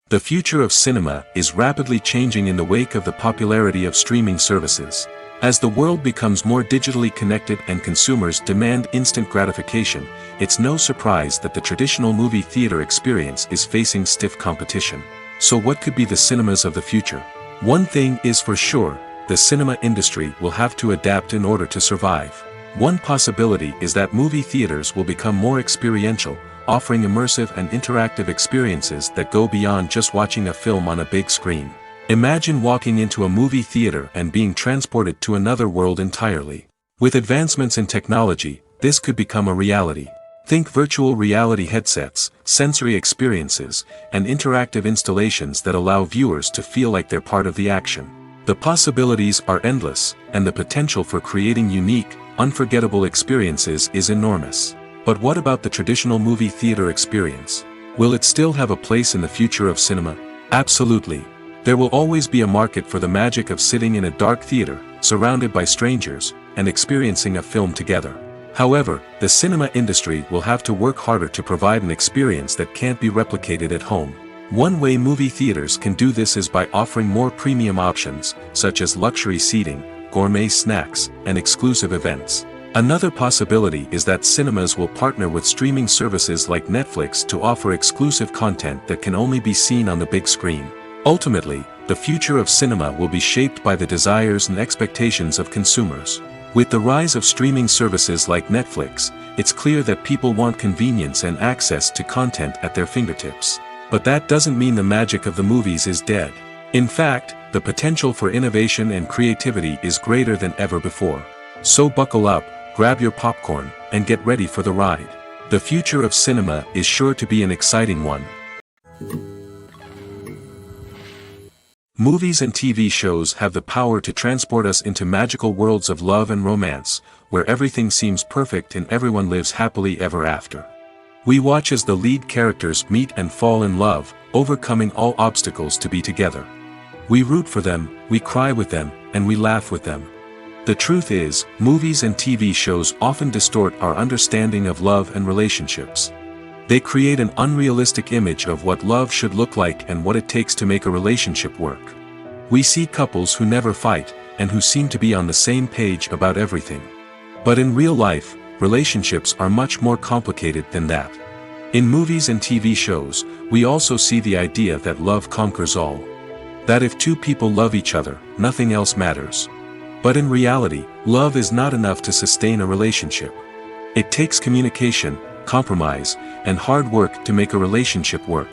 The future of cinema is rapidly changing in the wake of the popularity of streaming services. As the world becomes more digitally connected and consumers demand instant gratification, it's no surprise that the traditional movie theater experience is facing stiff competition. So what could be the cinemas of the future? One thing is for sure: the cinema industry will have to adapt in order to survive. One possibility is that movie theaters will become more experiential, offering immersive and interactive experiences that go beyond just watching a film on a big screen. Imagine walking into a movie theater and being transported to another world entirely. With advancements in technology, this could become a reality. Think virtual reality headsets, sensory experiences, and interactive installations that allow viewers to feel like they're part of the action. The possibilities are endless, and the potential for creating unique, unforgettable experiences is enormous. But what about the traditional movie theater experience? Will it still have a place in the future of cinema? Absolutely. There will always be a market for the magic of sitting in a dark theater, surrounded by strangers, and experiencing a film together. However, the cinema industry will have to work harder to provide an experience that can't be replicated at home. One way movie theaters can do this is by offering more premium options, such as luxury seating, gourmet snacks, and exclusive events. Another possibility is that cinemas will partner with streaming services like Netflix to offer exclusive content that can only be seen on the big screen. Ultimately, the future of cinema will be shaped by the desires and expectations of consumers. With the rise of streaming services like Netflix, it's clear that people want convenience and access to content at their fingertips. But that doesn't mean the magic of the movies is dead. In fact, the potential for innovation and creativity is greater than ever before. So buckle up, grab your popcorn, and get ready for the ride. The future of cinema is sure to be an exciting one. Movies and TV shows have the power to transport us into magical worlds of love and romance, where everything seems perfect and everyone lives happily ever after. We watch as the lead characters meet and fall in love, overcoming all obstacles to be together. We root for them, we cry with them, and we laugh with them. The truth is, movies and TV shows often distort our understanding of love and relationships. They create an unrealistic image of what love should look like and what it takes to make a relationship work. We see couples who never fight, and who seem to be on the same page about everything. But in real life, relationships are much more complicated than that. In movies and TV shows, we also see the idea that love conquers all. That if two people love each other, nothing else matters. But in reality, love is not enough to sustain a relationship. It takes communication, compromise, and hard work to make a relationship work.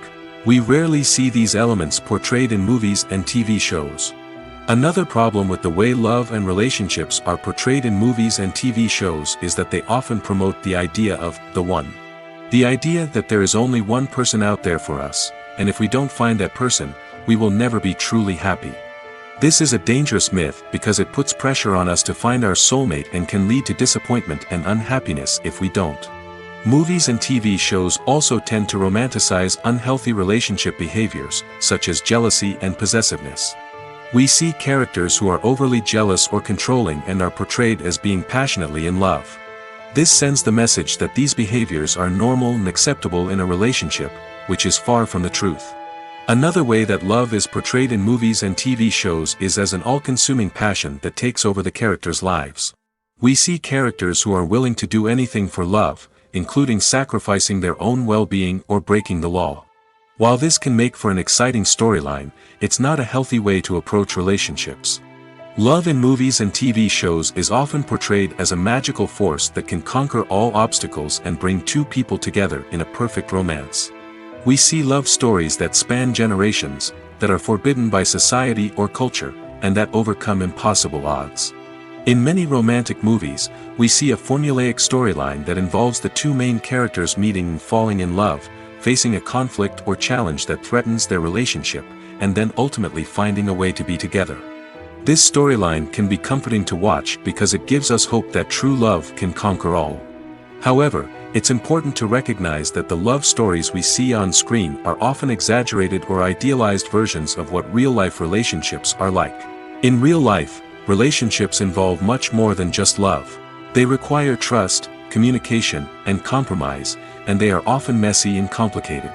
We rarely see these elements portrayed in movies and TV shows. Another problem with the way love and relationships are portrayed in movies and TV shows is that they often promote the idea of the one. The idea that there is only one person out there for us, and if we don't find that person, we will never be truly happy. This is a dangerous myth because it puts pressure on us to find our soulmate and can lead to disappointment and unhappiness if we don't. Movies and TV shows also tend to romanticize unhealthy relationship behaviors, such as jealousy and possessiveness. We see characters who are overly jealous or controlling and are portrayed as being passionately in love. This sends the message that these behaviors are normal and acceptable in a relationship, which is far from the truth. Another way that love is portrayed in movies and TV shows is as an all-consuming passion that takes over the characters' lives. We see characters who are willing to do anything for love, including sacrificing their own well-being or breaking the law. While this can make for an exciting storyline, it's not a healthy way to approach relationships. Love in movies and TV shows is often portrayed as a magical force that can conquer all obstacles and bring two people together in a perfect romance. We see love stories that span generations, that are forbidden by society or culture, and that overcome impossible odds. In many romantic movies, we see a formulaic storyline that involves the two main characters meeting and falling in love, facing a conflict or challenge that threatens their relationship, and then ultimately finding a way to be together. This storyline can be comforting to watch because it gives us hope that true love can conquer all. However, it's important to recognize that the love stories we see on screen are often exaggerated or idealized versions of what real-life relationships are like. In real life, relationships involve much more than just love. They require trust, communication, and compromise, and they are often messy and complicated.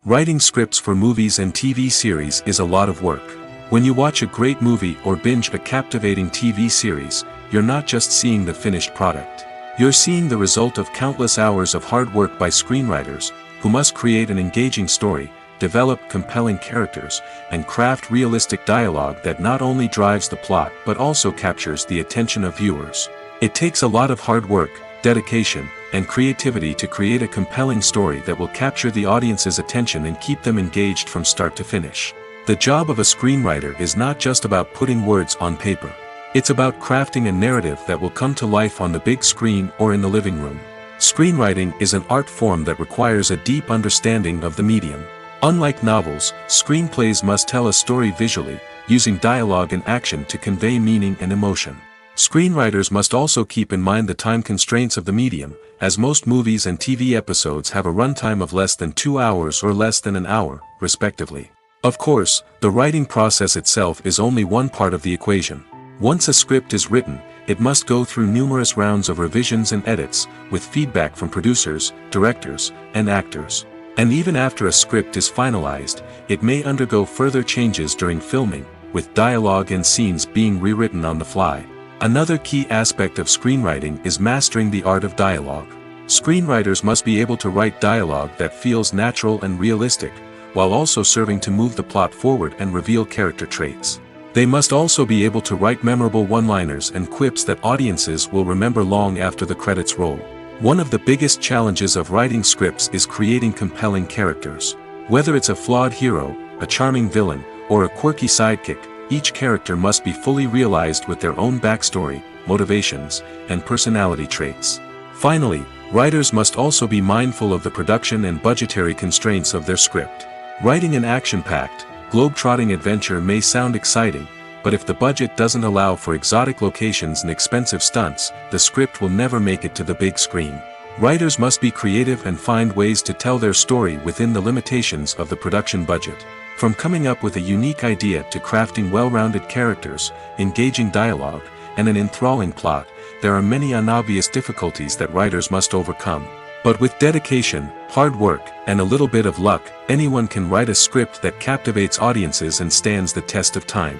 Writing scripts for movies and TV series is a lot of work. When you watch a great movie or binge a captivating TV series, you're not just seeing the finished product. You're seeing the result of countless hours of hard work by screenwriters, who must create an engaging story, develop compelling characters, and craft realistic dialogue that not only drives the plot but also captures the attention of viewers. It takes a lot of hard work, dedication, and creativity to create a compelling story that will capture the audience's attention and keep them engaged from start to finish. The job of a screenwriter is not just about putting words on paper. It's about crafting a narrative that will come to life on the big screen or in the living room. Screenwriting is an art form that requires a deep understanding of the medium. Unlike novels, screenplays must tell a story visually, using dialogue and action to convey meaning and emotion. Screenwriters must also keep in mind the time constraints of the medium, as most movies and TV episodes have a runtime of less than 2 hours or less than an hour, respectively. Of course, the writing process itself is only one part of the equation. Once a script is written, it must go through numerous rounds of revisions and edits, with feedback from producers, directors, and actors. And even after a script is finalized, it may undergo further changes during filming, with dialogue and scenes being rewritten on the fly. Another key aspect of screenwriting is mastering the art of dialogue. Screenwriters must be able to write dialogue that feels natural and realistic, while also serving to move the plot forward and reveal character traits. They must also be able to write memorable one-liners and quips that audiences will remember long after the credits roll. One of the biggest challenges of writing scripts is creating compelling characters. Whether it's a flawed hero, a charming villain, or a quirky sidekick, each character must be fully realized with their own backstory, motivations, and personality traits. Finally, writers must also be mindful of the production and budgetary constraints of their script. Writing an action-packed, globe-trotting adventure may sound exciting, but if the budget doesn't allow for exotic locations and expensive stunts, the script will never make it to the big screen. Writers must be creative and find ways to tell their story within the limitations of the production budget. From coming up with a unique idea to crafting well-rounded characters, engaging dialogue, and an enthralling plot, there are many unobvious difficulties that writers must overcome. But with dedication, hard work, and a little bit of luck, anyone can write a script that captivates audiences and stands the test of time.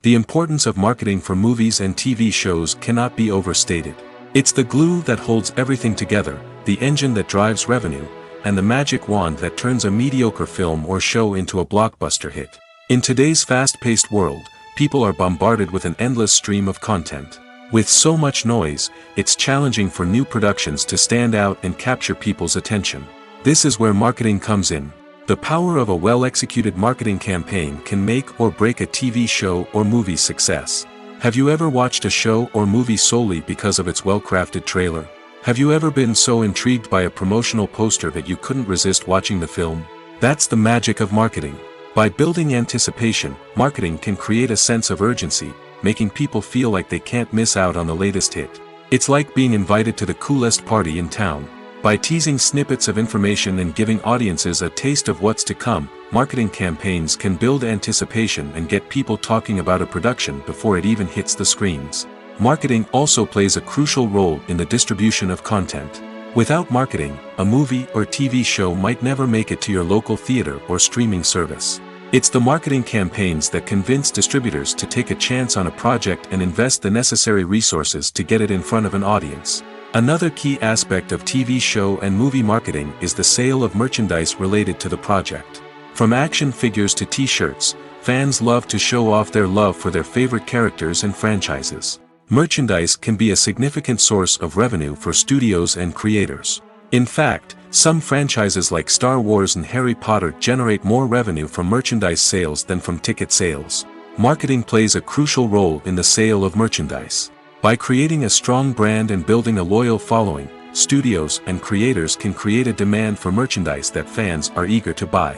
The importance of marketing for movies and TV shows cannot be overstated. It's the glue that holds everything together, the engine that drives revenue, and the magic wand that turns a mediocre film or show into a blockbuster hit. In today's fast-paced world, people are bombarded with an endless stream of content. With so much noise, it's challenging for new productions to stand out and capture people's attention. This is where marketing comes in. The power of a well-executed marketing campaign can make or break a TV show or movie's success. Have you ever watched a show or movie solely because of its well-crafted trailer? Have you ever been so intrigued by a promotional poster that you couldn't resist watching the film? That's the magic of marketing. By building anticipation, marketing can create a sense of urgency, making people feel like they can't miss out on the latest hit. It's like being invited to the coolest party in town. By teasing snippets of information and giving audiences a taste of what's to come, marketing campaigns can build anticipation and get people talking about a production before it even hits the screens. Marketing also plays a crucial role in the distribution of content. Without marketing, a movie or TV show might never make it to your local theater or streaming service. It's the marketing campaigns that convince distributors to take a chance on a project and invest the necessary resources to get it in front of an audience. Another key aspect of TV show and movie marketing is the sale of merchandise related to the project. From action figures to t-shirts, fans love to show off their love for their favorite characters and franchises. Merchandise can be a significant source of revenue for studios and creators. In fact, some franchises like Star Wars and Harry Potter generate more revenue from merchandise sales than from ticket sales. Marketing plays a crucial role in the sale of merchandise. By creating a strong brand and building a loyal following, studios and creators can create a demand for merchandise that fans are eager to buy.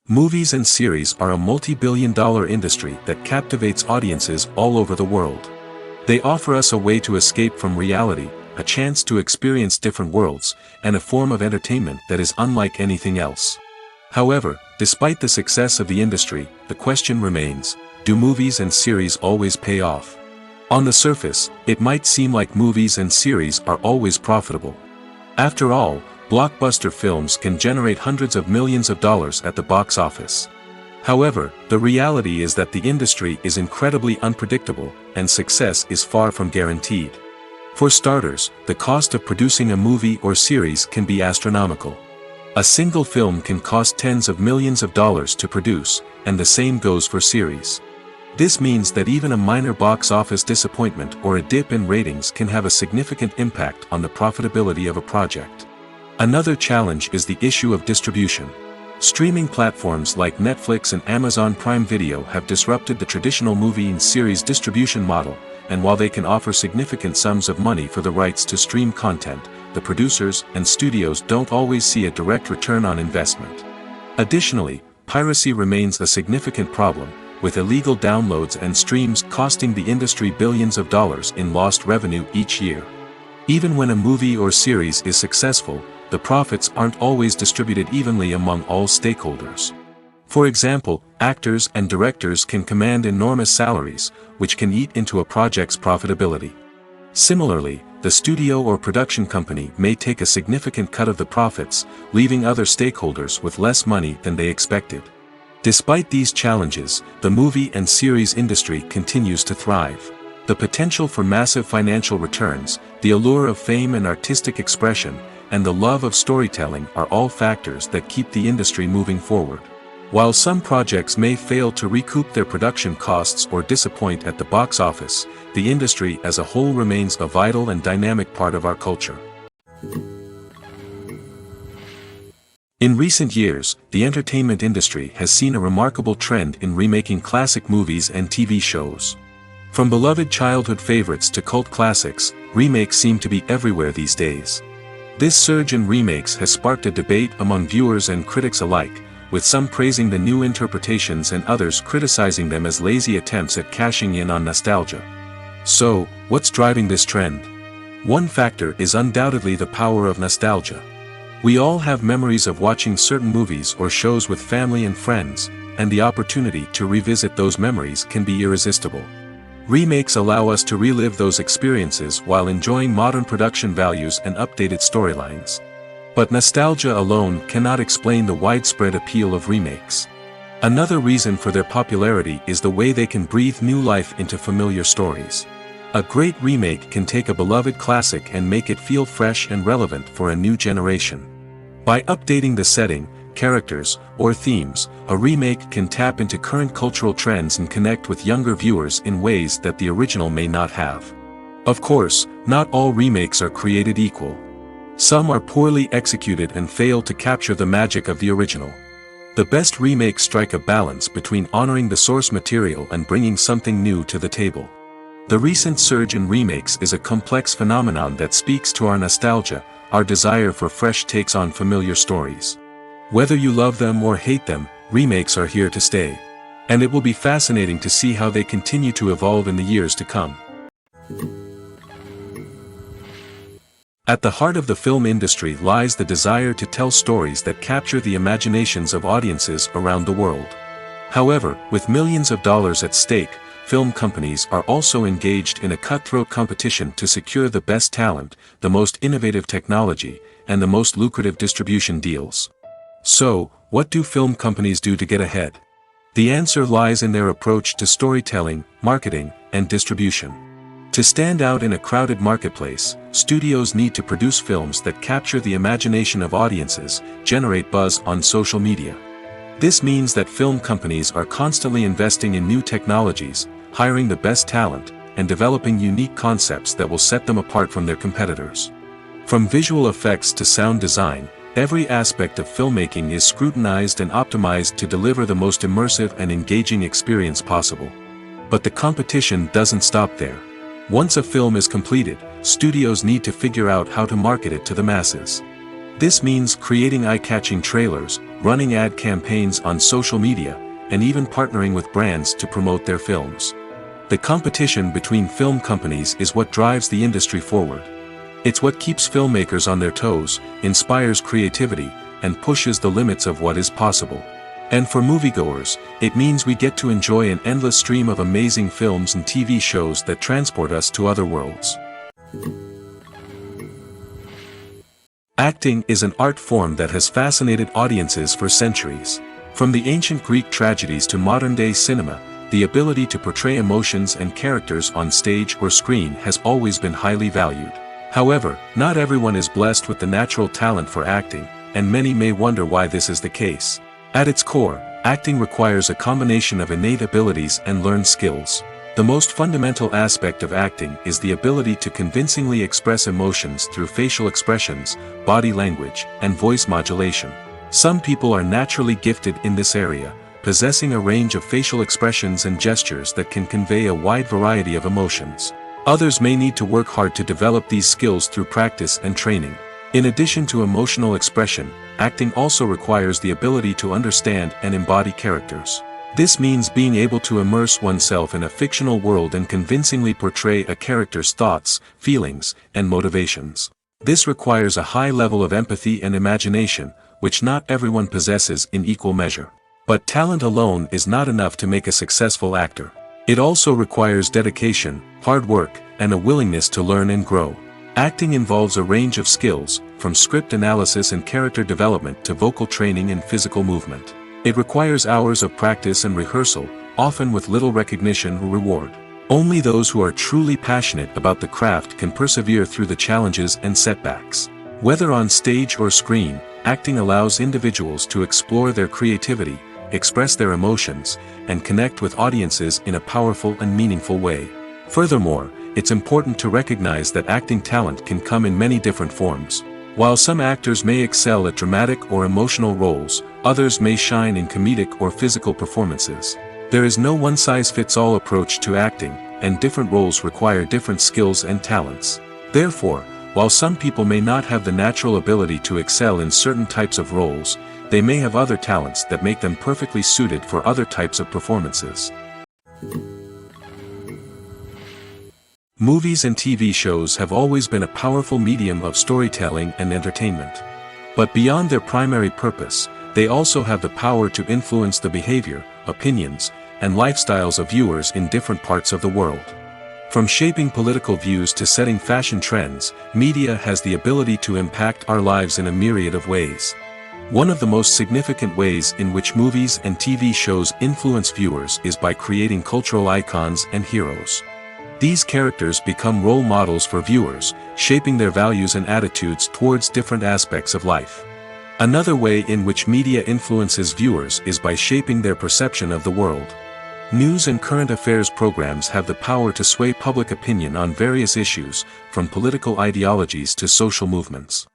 Movies and series are a multi-billion-dollar industry that captivates audiences all over the world. They offer us a way to escape from reality, a chance to experience different worlds, and a form of entertainment that is unlike anything else. However, despite the success of the industry, the question remains, do movies and series always pay off? On the surface, it might seem like movies and series are always profitable. After all, blockbuster films can generate hundreds of millions of dollars at the box office. However, the reality is that the industry is incredibly unpredictable, and success is far from guaranteed. For starters, the cost of producing a movie or series can be astronomical. A single film can cost tens of millions of dollars to produce, and the same goes for series. This means that even a minor box office disappointment or a dip in ratings can have a significant impact on the profitability of a project. Another challenge is the issue of distribution. Streaming platforms like Netflix and Amazon Prime Video have disrupted the traditional movie and series distribution model, and while they can offer significant sums of money for the rights to stream content, the producers and studios don't always see a direct return on investment. Additionally, piracy remains a significant problem, with illegal downloads and streams costing the industry billions of dollars in lost revenue each year. Even when a movie or series is successful, the profits aren't always distributed evenly among all stakeholders. For example, actors and directors can command enormous salaries, which can eat into a project's profitability. Similarly, the studio or production company may take a significant cut of the profits, leaving other stakeholders with less money than they expected. Despite these challenges, the movie and series industry continues to thrive. The potential for massive financial returns, the allure of fame and artistic expression, and the love of storytelling are all factors that keep the industry moving forward. While some projects may fail to recoup their production costs or disappoint at the box office, the industry as a whole remains a vital and dynamic part of our culture. In recent years, the entertainment industry has seen a remarkable trend in remaking classic movies and TV shows. From beloved childhood favorites to cult classics, remakes seem to be everywhere these days. This surge in remakes has sparked a debate among viewers and critics alike, with some praising the new interpretations and others criticizing them as lazy attempts at cashing in on nostalgia. So, what's driving this trend? One factor is undoubtedly the power of nostalgia. We all have memories of watching certain movies or shows with family and friends, and the opportunity to revisit those memories can be irresistible. Remakes allow us to relive those experiences while enjoying modern production values and updated storylines. But nostalgia alone cannot explain the widespread appeal of remakes. Another reason for their popularity is the way they can breathe new life into familiar stories. A great remake can take a beloved classic and make it feel fresh and relevant for a new generation. By updating the setting, characters, or themes, a remake can tap into current cultural trends and connect with younger viewers in ways that the original may not have. Of course, not all remakes are created equal. Some are poorly executed and fail to capture the magic of the original. The best remakes strike a balance between honoring the source material and bringing something new to the table. The recent surge in remakes is a complex phenomenon that speaks to our nostalgia, our desire for fresh takes on familiar stories. Whether you love them or hate them, remakes are here to stay. And it will be fascinating to see how they continue to evolve in the years to come. At the heart of the film industry lies the desire to tell stories that capture the imaginations of audiences around the world. However, with millions of dollars at stake, film companies are also engaged in a cutthroat competition to secure the best talent, the most innovative technology, and the most lucrative distribution deals. So, what do film companies do to get ahead? The answer lies in their approach to storytelling, marketing, and distribution. To stand out in a crowded marketplace, studios need to produce films that capture the imagination of audiences, generate buzz on social media. This means that film companies are constantly investing in new technologies, hiring the best talent, and developing unique concepts that will set them apart from their competitors. From visual effects to sound design, every aspect of filmmaking is scrutinized and optimized to deliver the most immersive and engaging experience possible. But the competition doesn't stop there. Once a film is completed, studios need to figure out how to market it to the masses. This means creating eye-catching trailers, running ad campaigns on social media, and even partnering with brands to promote their films. The competition between film companies is what drives the industry forward. It's what keeps filmmakers on their toes, inspires creativity, and pushes the limits of what is possible. And for moviegoers, it means we get to enjoy an endless stream of amazing films and TV shows that transport us to other worlds. Acting is an art form that has fascinated audiences for centuries. From the ancient Greek tragedies to modern-day cinema, the ability to portray emotions and characters on stage or screen has always been highly valued. However, not everyone is blessed with the natural talent for acting, and many may wonder why this is the case. At its core, acting requires a combination of innate abilities and learned skills. The most fundamental aspect of acting is the ability to convincingly express emotions through facial expressions, body language, and voice modulation. Some people are naturally gifted in this area, possessing a range of facial expressions and gestures that can convey a wide variety of emotions. Others may need to work hard to develop these skills through practice and training. In addition to emotional expression, acting also requires the ability to understand and embody characters. This means being able to immerse oneself in a fictional world and convincingly portray a character's thoughts, feelings, and motivations. This requires a high level of empathy and imagination, which not everyone possesses in equal measure. But talent alone is not enough to make a successful actor. It also requires dedication, hard work, and a willingness to learn and grow. Acting involves a range of skills, from script analysis and character development to vocal training and physical movement. It requires hours of practice and rehearsal, often with little recognition or reward. Only those who are truly passionate about the craft can persevere through the challenges and setbacks. Whether on stage or screen, acting allows individuals to explore their creativity, express their emotions, and connect with audiences in a powerful and meaningful way. Furthermore, it's important to recognize that acting talent can come in many different forms. While some actors may excel at dramatic or emotional roles, others may shine in comedic or physical performances. There is no one-size-fits-all approach to acting, and different roles require different skills and talents. Therefore, while some people may not have the natural ability to excel in certain types of roles, they may have other talents that make them perfectly suited for other types of performances. Movies and TV shows have always been a powerful medium of storytelling and entertainment. But beyond their primary purpose, they also have the power to influence the behavior, opinions, and lifestyles of viewers in different parts of the world. From shaping political views to setting fashion trends, media has the ability to impact our lives in a myriad of ways. One of the most significant ways in which movies and TV shows influence viewers is by creating cultural icons and heroes. These characters become role models for viewers, shaping their values and attitudes towards different aspects of life. Another way in which media influences viewers is by shaping their perception of the world. News and current affairs programs have the power to sway public opinion on various issues, from political ideologies to social movements.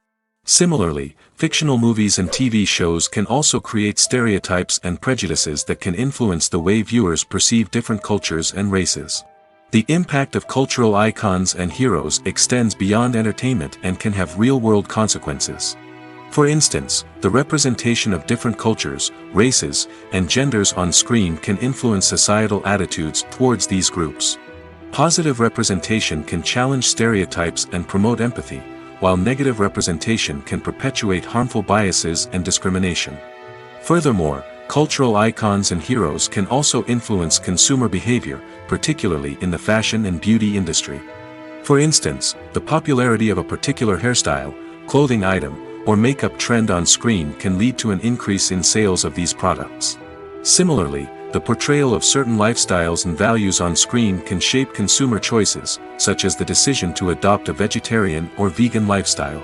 Similarly, fictional movies and TV shows can also create stereotypes and prejudices that can influence the way viewers perceive different cultures and races. The impact of cultural icons and heroes extends beyond entertainment and can have real-world consequences. For instance, the representation of different cultures, races, and genders on screen can influence societal attitudes towards these groups. Positive representation can challenge stereotypes and promote empathy, while negative representation can perpetuate harmful biases and discrimination. Furthermore, cultural icons and heroes can also influence consumer behavior, particularly in the fashion and beauty industry. For instance, the popularity of a particular hairstyle, clothing item, or makeup trend on screen can lead to an increase in sales of these products. Similarly, the portrayal of certain lifestyles and values on screen can shape consumer choices, such as the decision to adopt a vegetarian or vegan lifestyle.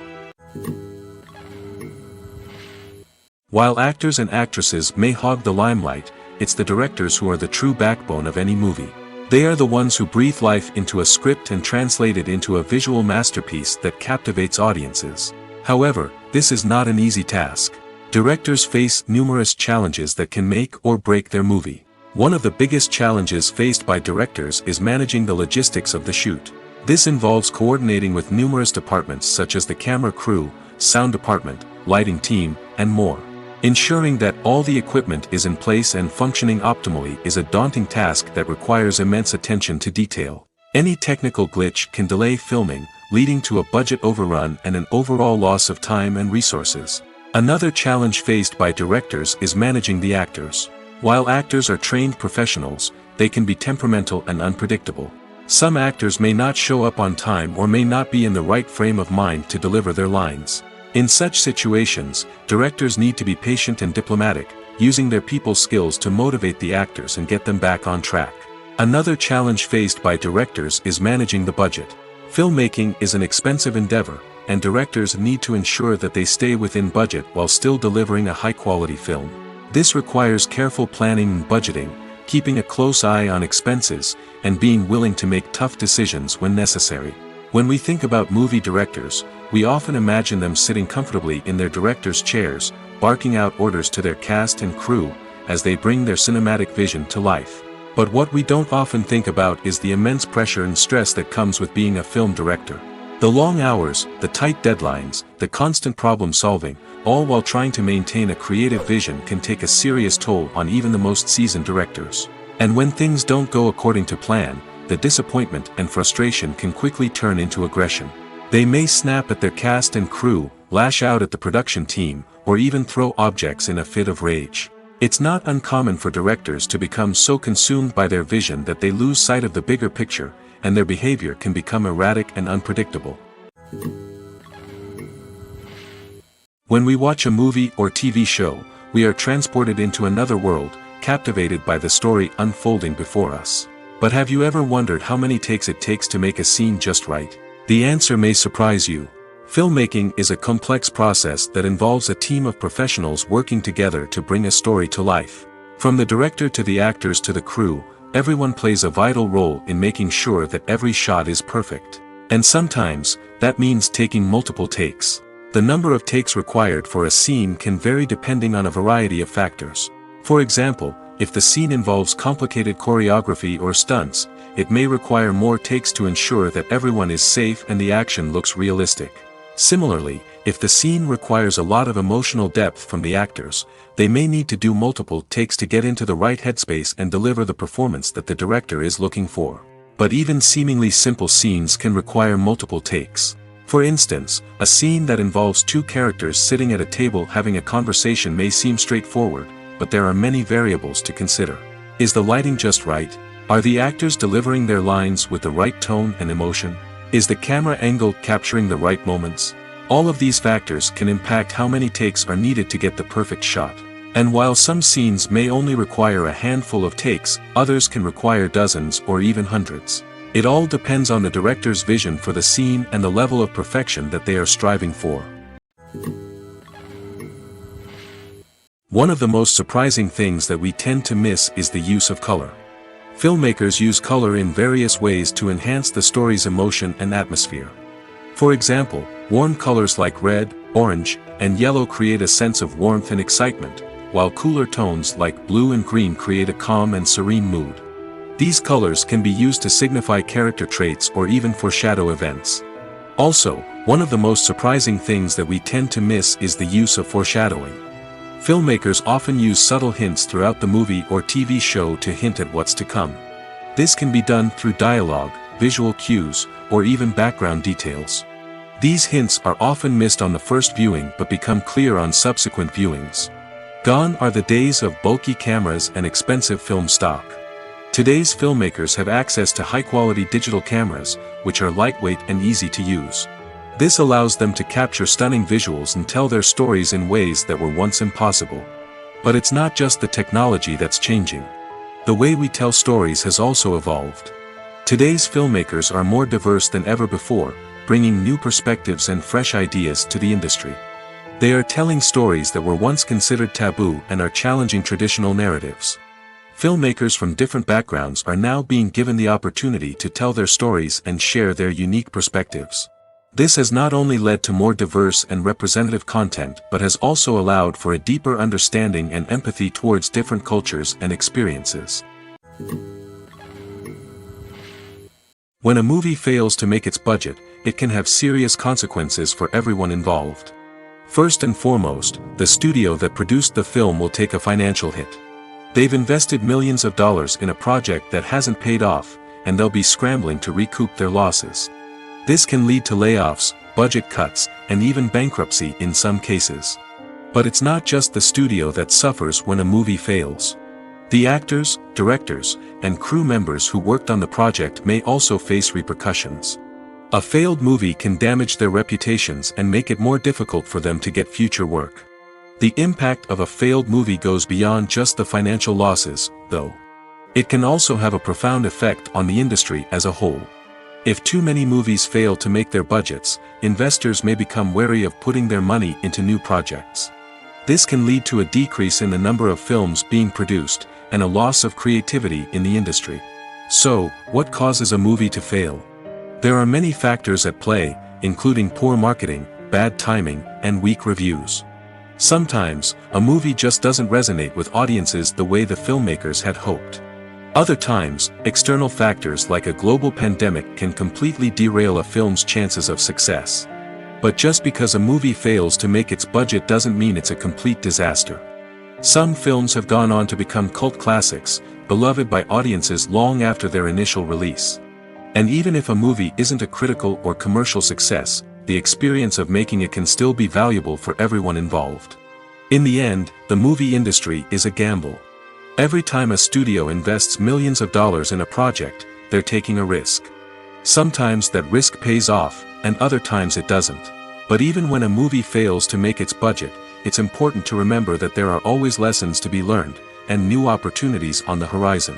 While actors and actresses may hog the limelight, it's the directors who are the true backbone of any movie. They are the ones who breathe life into a script and translate it into a visual masterpiece that captivates audiences. However, this is not an easy task. Directors face numerous challenges that can make or break their movie. One of the biggest challenges faced by directors is managing the logistics of the shoot. This involves coordinating with numerous departments such as the camera crew, sound department, lighting team, and more. Ensuring that all the equipment is in place and functioning optimally is a daunting task that requires immense attention to detail. Any technical glitch can delay filming, leading to a budget overrun and an overall loss of time and resources. Another challenge faced by directors is managing the actors. While actors are trained professionals, they can be temperamental and unpredictable. Some actors may not show up on time or may not be in the right frame of mind to deliver their lines. In such situations, directors need to be patient and diplomatic, using their people skills to motivate the actors and get them back on track. Another challenge faced by directors is managing the budget. Filmmaking is an expensive endeavor, and directors need to ensure that they stay within budget while still delivering a high-quality film. This requires careful planning and budgeting, keeping a close eye on expenses, and being willing to make tough decisions when necessary. When we think about movie directors, we often imagine them sitting comfortably in their director's chairs, barking out orders to their cast and crew, as they bring their cinematic vision to life. But what we don't often think about is the immense pressure and stress that comes with being a film director. The long hours, the tight deadlines, the constant problem solving, all while trying to maintain a creative vision can take a serious toll on even the most seasoned directors. And when things don't go according to plan, the disappointment and frustration can quickly turn into aggression. They may snap at their cast and crew, lash out at the production team, or even throw objects in a fit of rage. It's not uncommon for directors to become so consumed by their vision that they lose sight of the bigger picture, and their behavior can become erratic and unpredictable. When we watch a movie or TV show, we are transported into another world, captivated by the story unfolding before us. But have you ever wondered how many takes it takes to make a scene just right? The answer may surprise you. Filmmaking is a complex process that involves a team of professionals working together to bring a story to life. From the director to the actors to the crew, everyone plays a vital role in making sure that every shot is perfect. And sometimes, that means taking multiple takes. The number of takes required for a scene can vary depending on a variety of factors. For example, if the scene involves complicated choreography or stunts, it may require more takes to ensure that everyone is safe and the action looks realistic. Similarly, if the scene requires a lot of emotional depth from the actors, they may need to do multiple takes to get into the right headspace and deliver the performance that the director is looking for. But even seemingly simple scenes can require multiple takes. For instance, a scene that involves two characters sitting at a table having a conversation may seem straightforward, but there are many variables to consider. Is the lighting just right? Are the actors delivering their lines with the right tone and emotion? Is the camera angle capturing the right moments? All of these factors can impact how many takes are needed to get the perfect shot. And while some scenes may only require a handful of takes, others can require dozens or even hundreds. It all depends on the director's vision for the scene and the level of perfection that they are striving for. One of the most surprising things that we tend to miss is the use of color. Filmmakers use color in various ways to enhance the story's emotion and atmosphere. For example, warm colors like red, orange, and yellow create a sense of warmth and excitement, while cooler tones like blue and green create a calm and serene mood. These colors can be used to signify character traits or even foreshadow events. Also, one of the most surprising things that we tend to miss is the use of foreshadowing. Filmmakers often use subtle hints throughout the movie or TV show to hint at what's to come. This can be done through dialogue, visual cues, or even background details. These hints are often missed on the first viewing but become clear on subsequent viewings. Gone are the days of bulky cameras and expensive film stock. Today's filmmakers have access to high-quality digital cameras, which are lightweight and easy to use. This allows them to capture stunning visuals and tell their stories in ways that were once impossible. But it's not just the technology that's changing. The way we tell stories has also evolved. Today's filmmakers are more diverse than ever before, bringing new perspectives and fresh ideas to the industry. They are telling stories that were once considered taboo and are challenging traditional narratives. Filmmakers from different backgrounds are now being given the opportunity to tell their stories and share their unique perspectives. This has not only led to more diverse and representative content but has also allowed for a deeper understanding and empathy towards different cultures and experiences. When a movie fails to make its budget, it can have serious consequences for everyone involved. First and foremost, the studio that produced the film will take a financial hit. They've invested millions of dollars in a project that hasn't paid off, and they'll be scrambling to recoup their losses. This can lead to layoffs, budget cuts, and even bankruptcy in some cases. But it's not just the studio that suffers when a movie fails. The actors, directors, and crew members who worked on the project may also face repercussions. A failed movie can damage their reputations and make it more difficult for them to get future work. The impact of a failed movie goes beyond just the financial losses, though. It can also have a profound effect on the industry as a whole. If too many movies fail to make their budgets, investors may become wary of putting their money into new projects. This can lead to a decrease in the number of films being produced, and a loss of creativity in the industry. So, what causes a movie to fail? There are many factors at play, including poor marketing, bad timing, and weak reviews. Sometimes, a movie just doesn't resonate with audiences the way the filmmakers had hoped. Other times, external factors like a global pandemic can completely derail a film's chances of success. But just because a movie fails to make its budget doesn't mean it's a complete disaster. Some films have gone on to become cult classics, beloved by audiences long after their initial release. And even if a movie isn't a critical or commercial success, the experience of making it can still be valuable for everyone involved. In the end, the movie industry is a gamble. Every time a studio invests millions of dollars in a project, they're taking a risk. Sometimes that risk pays off, and other times it doesn't. But even when a movie fails to make its budget, it's important to remember that there are always lessons to be learned, and new opportunities on the horizon.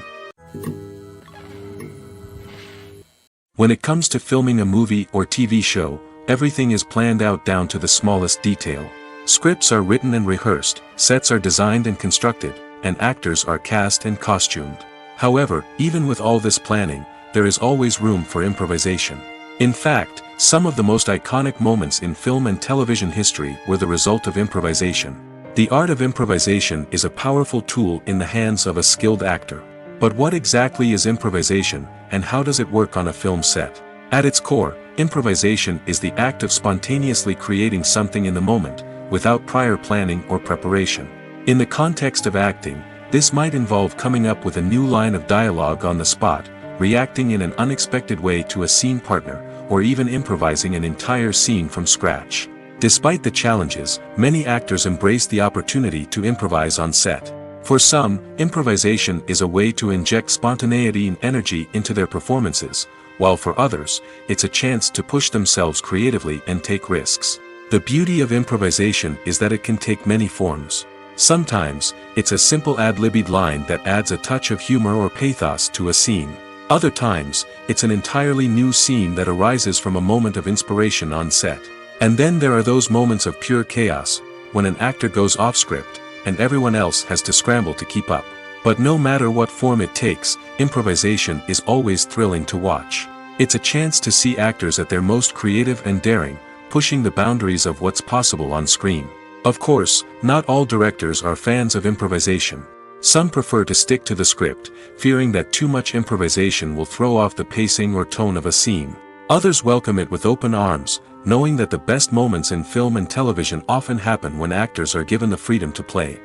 When it comes to filming a movie or TV show, everything is planned out down to the smallest detail. Scripts are written and rehearsed, sets are designed and constructed, and actors are cast and costumed. However, even with all this planning, there is always room for improvisation. In fact, some of the most iconic moments in film and television history were the result of improvisation. The art of improvisation is a powerful tool in the hands of a skilled actor. But what exactly is improvisation, and how does it work on a film set? At its core, improvisation is the act of spontaneously creating something in the moment, without prior planning or preparation. In the context of acting, this might involve coming up with a new line of dialogue on the spot, reacting in an unexpected way to a scene partner, or even improvising an entire scene from scratch. Despite the challenges, many actors embrace the opportunity to improvise on set. For some, improvisation is a way to inject spontaneity and energy into their performances, while for others, it's a chance to push themselves creatively and take risks. The beauty of improvisation is that it can take many forms. Sometimes, it's a simple ad-libbed line that adds a touch of humor or pathos to a scene. Other times, it's an entirely new scene that arises from a moment of inspiration on set. And then there are those moments of pure chaos, when an actor goes off script, and everyone else has to scramble to keep up. But no matter what form it takes, improvisation is always thrilling to watch. It's a chance to see actors at their most creative and daring, pushing the boundaries of what's possible on screen. Of course, not all directors are fans of improvisation. Some prefer to stick to the script, fearing that too much improvisation will throw off the pacing or tone of a scene. Others welcome it with open arms, knowing that the best moments in film and television often happen when actors are given the freedom to play.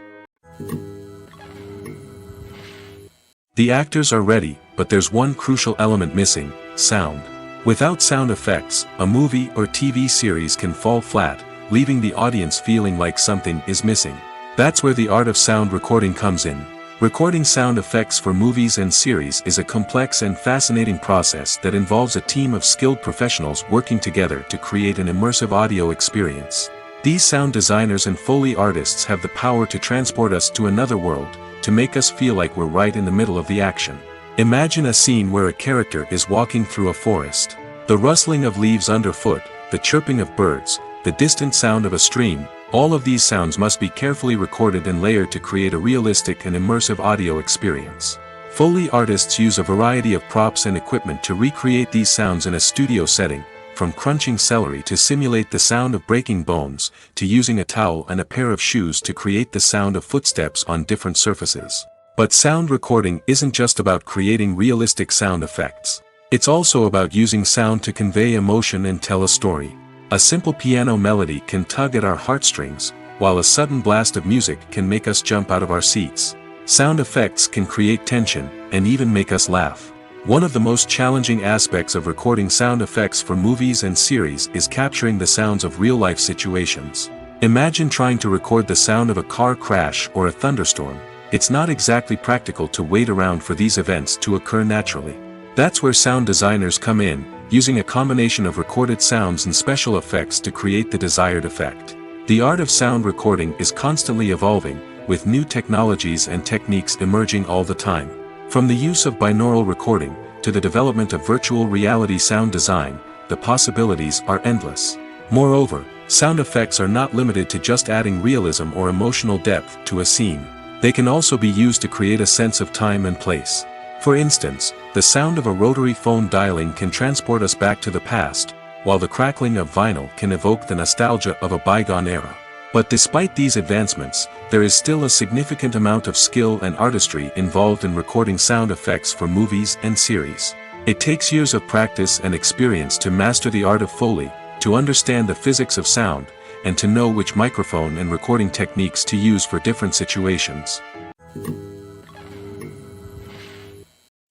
The actors are ready, but there's one crucial element missing: sound. Without sound effects, a movie or TV series can fall flat, leaving the audience feeling like something is missing. That's where the art of sound recording comes in. Recording sound effects for movies and series is a complex and fascinating process that involves a team of skilled professionals working together to create an immersive audio experience. These sound designers and Foley artists have the power to transport us to another world, to make us feel like we're right in the middle of the action. Imagine a scene where a character is walking through a forest. The rustling of leaves underfoot, the chirping of birds, the distant sound of a stream, all of these sounds must be carefully recorded and layered to create a realistic and immersive audio experience. Foley artists use a variety of props and equipment to recreate these sounds in a studio setting, from crunching celery to simulate the sound of breaking bones, to using a towel and a pair of shoes to create the sound of footsteps on different surfaces. But sound recording isn't just about creating realistic sound effects. It's also about using sound to convey emotion and tell a story. A simple piano melody can tug at our heartstrings, while a sudden blast of music can make us jump out of our seats. Sound effects can create tension, and even make us laugh. One of the most challenging aspects of recording sound effects for movies and series is capturing the sounds of real-life situations. Imagine trying to record the sound of a car crash or a thunderstorm. It's not exactly practical to wait around for these events to occur naturally. That's where sound designers come in, using a combination of recorded sounds and special effects to create the desired effect. The art of sound recording is constantly evolving, with new technologies and techniques emerging all the time. From the use of binaural recording, to the development of virtual reality sound design, the possibilities are endless. Moreover, sound effects are not limited to just adding realism or emotional depth to a scene. They can also be used to create a sense of time and place. For instance, the sound of a rotary phone dialing can transport us back to the past, while the crackling of vinyl can evoke the nostalgia of a bygone era. But despite these advancements, there is still a significant amount of skill and artistry involved in recording sound effects for movies and series. It takes years of practice and experience to master the art of Foley, to understand the physics of sound, and to know which microphone and recording techniques to use for different situations.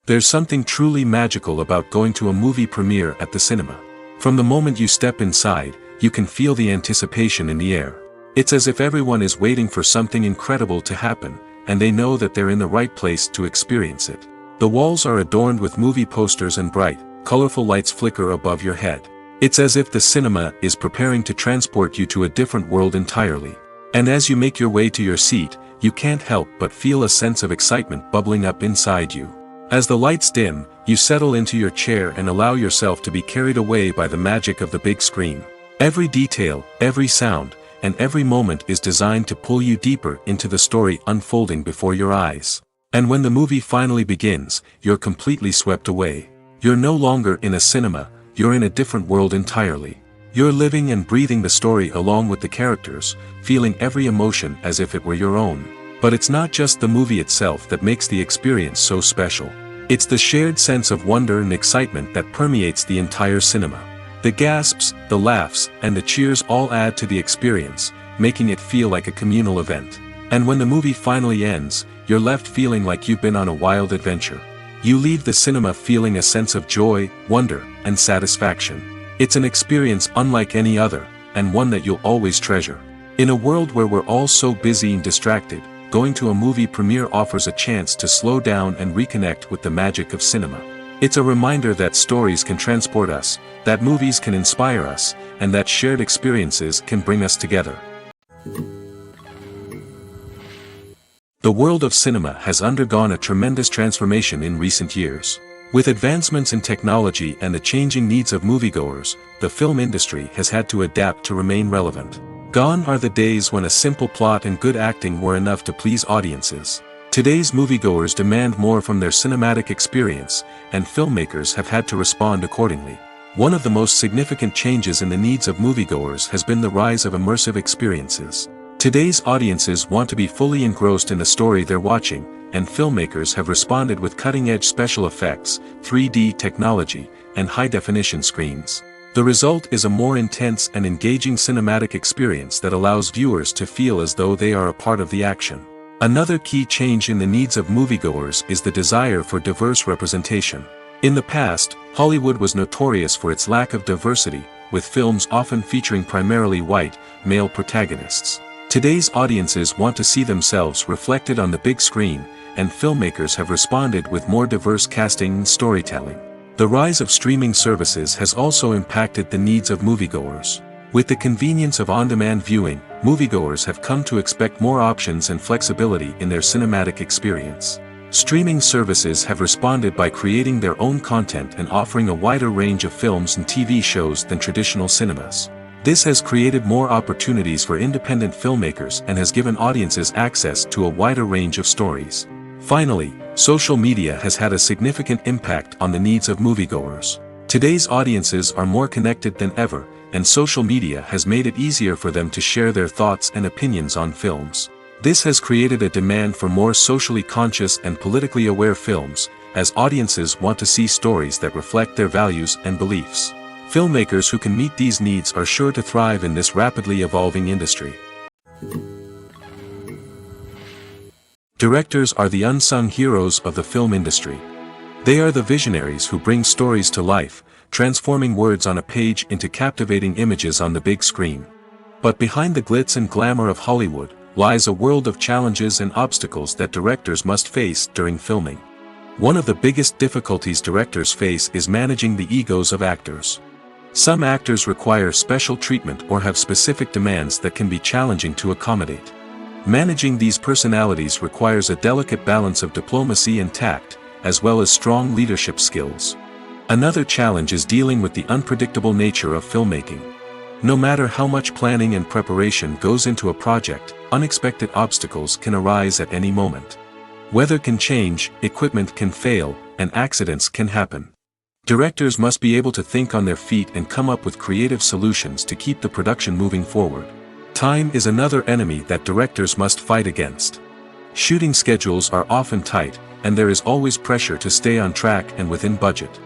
There's something truly magical about going to a movie premiere at the cinema. From the moment you step inside, you can feel the anticipation in the air. It's as if everyone is waiting for something incredible to happen, and they know that they're in the right place to experience it. The walls are adorned with movie posters and bright, colorful lights flicker above your head. It's as if the cinema is preparing to transport you to a different world entirely. And as you make your way to your seat, you can't help but feel a sense of excitement bubbling up inside you. As the lights dim, you settle into your chair and allow yourself to be carried away by the magic of the big screen. Every detail, every sound, and every moment is designed to pull you deeper into the story unfolding before your eyes. And when the movie finally begins, you're completely swept away. You're no longer in a cinema, you're in a different world entirely. You're living and breathing the story along with the characters, feeling every emotion as if it were your own. But it's not just the movie itself that makes the experience so special. It's the shared sense of wonder and excitement that permeates the entire cinema. The gasps, the laughs, and the cheers all add to the experience, making it feel like a communal event. And when the movie finally ends, you're left feeling like you've been on a wild adventure. You leave the cinema feeling a sense of joy, wonder, and satisfaction. It's an experience unlike any other, and one that you'll always treasure. In a world where we're all so busy and distracted, going to a movie premiere offers a chance to slow down and reconnect with the magic of cinema. It's a reminder that stories can transport us, that movies can inspire us, and that shared experiences can bring us together. The world of cinema has undergone a tremendous transformation in recent years. With advancements in technology and the changing needs of moviegoers, the film industry has had to adapt to remain relevant. Gone are the days when a simple plot and good acting were enough to please audiences. Today's moviegoers demand more from their cinematic experience, and filmmakers have had to respond accordingly. One of the most significant changes in the needs of moviegoers has been the rise of immersive experiences. Today's audiences want to be fully engrossed in the story they're watching, and filmmakers have responded with cutting-edge special effects, 3D technology, and high-definition screens. The result is a more intense and engaging cinematic experience that allows viewers to feel as though they are a part of the action. Another key change in the needs of moviegoers is the desire for diverse representation. In the past, Hollywood was notorious for its lack of diversity, with films often featuring primarily white, male protagonists. Today's audiences want to see themselves reflected on the big screen, and filmmakers have responded with more diverse casting and storytelling. The rise of streaming services has also impacted the needs of moviegoers. With the convenience of on-demand viewing, moviegoers have come to expect more options and flexibility in their cinematic experience. Streaming services have responded by creating their own content and offering a wider range of films and TV shows than traditional cinemas. This has created more opportunities for independent filmmakers and has given audiences access to a wider range of stories. Finally, social media has had a significant impact on the needs of moviegoers. Today's audiences are more connected than ever, and social media has made it easier for them to share their thoughts and opinions on films. This has created a demand for more socially conscious and politically aware films, as audiences want to see stories that reflect their values and beliefs. Filmmakers who can meet these needs are sure to thrive in this rapidly evolving industry. Directors are the unsung heroes of the film industry. They are the visionaries who bring stories to life, transforming words on a page into captivating images on the big screen. But behind the glitz and glamour of Hollywood lies a world of challenges and obstacles that directors must face during filming. One of the biggest difficulties directors face is managing the egos of actors. Some actors require special treatment or have specific demands that can be challenging to accommodate. Managing these personalities requires a delicate balance of diplomacy and tact, as well as strong leadership skills. Another challenge is dealing with the unpredictable nature of filmmaking. No matter how much planning and preparation goes into a project, unexpected obstacles can arise at any moment. Weather can change, equipment can fail, and accidents can happen. Directors must be able to think on their feet and come up with creative solutions to keep the production moving forward. Time is another enemy that directors must fight against. Shooting schedules are often tight, and there is always pressure to stay on track and within budget.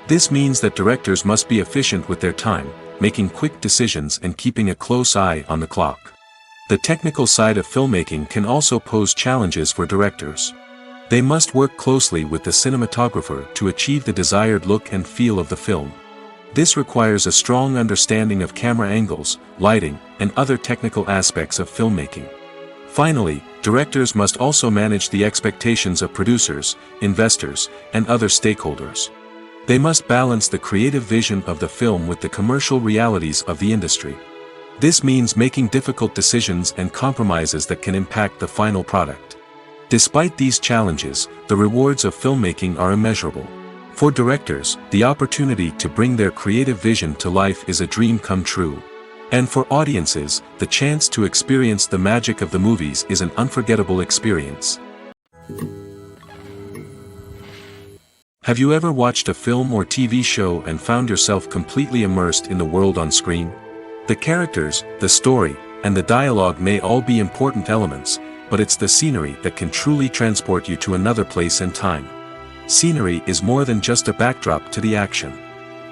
This means that directors must be efficient with their time, making quick decisions and keeping a close eye on the clock. The technical side of filmmaking can also pose challenges for directors. They must work closely with the cinematographer to achieve the desired look and feel of the film. This requires a strong understanding of camera angles, lighting, and other technical aspects of filmmaking. Finally, directors must also manage the expectations of producers, investors, and other stakeholders. They must balance the creative vision of the film with the commercial realities of the industry. This means making difficult decisions and compromises that can impact the final product. Despite these challenges, the rewards of filmmaking are immeasurable. For directors, the opportunity to bring their creative vision to life is a dream come true. And for audiences, the chance to experience the magic of the movies is an unforgettable experience. Have you ever watched a film or TV show and found yourself completely immersed in the world on screen? The characters, the story, and the dialogue may all be important elements, but it's the scenery that can truly transport you to another place and time. Scenery is more than just a backdrop to the action.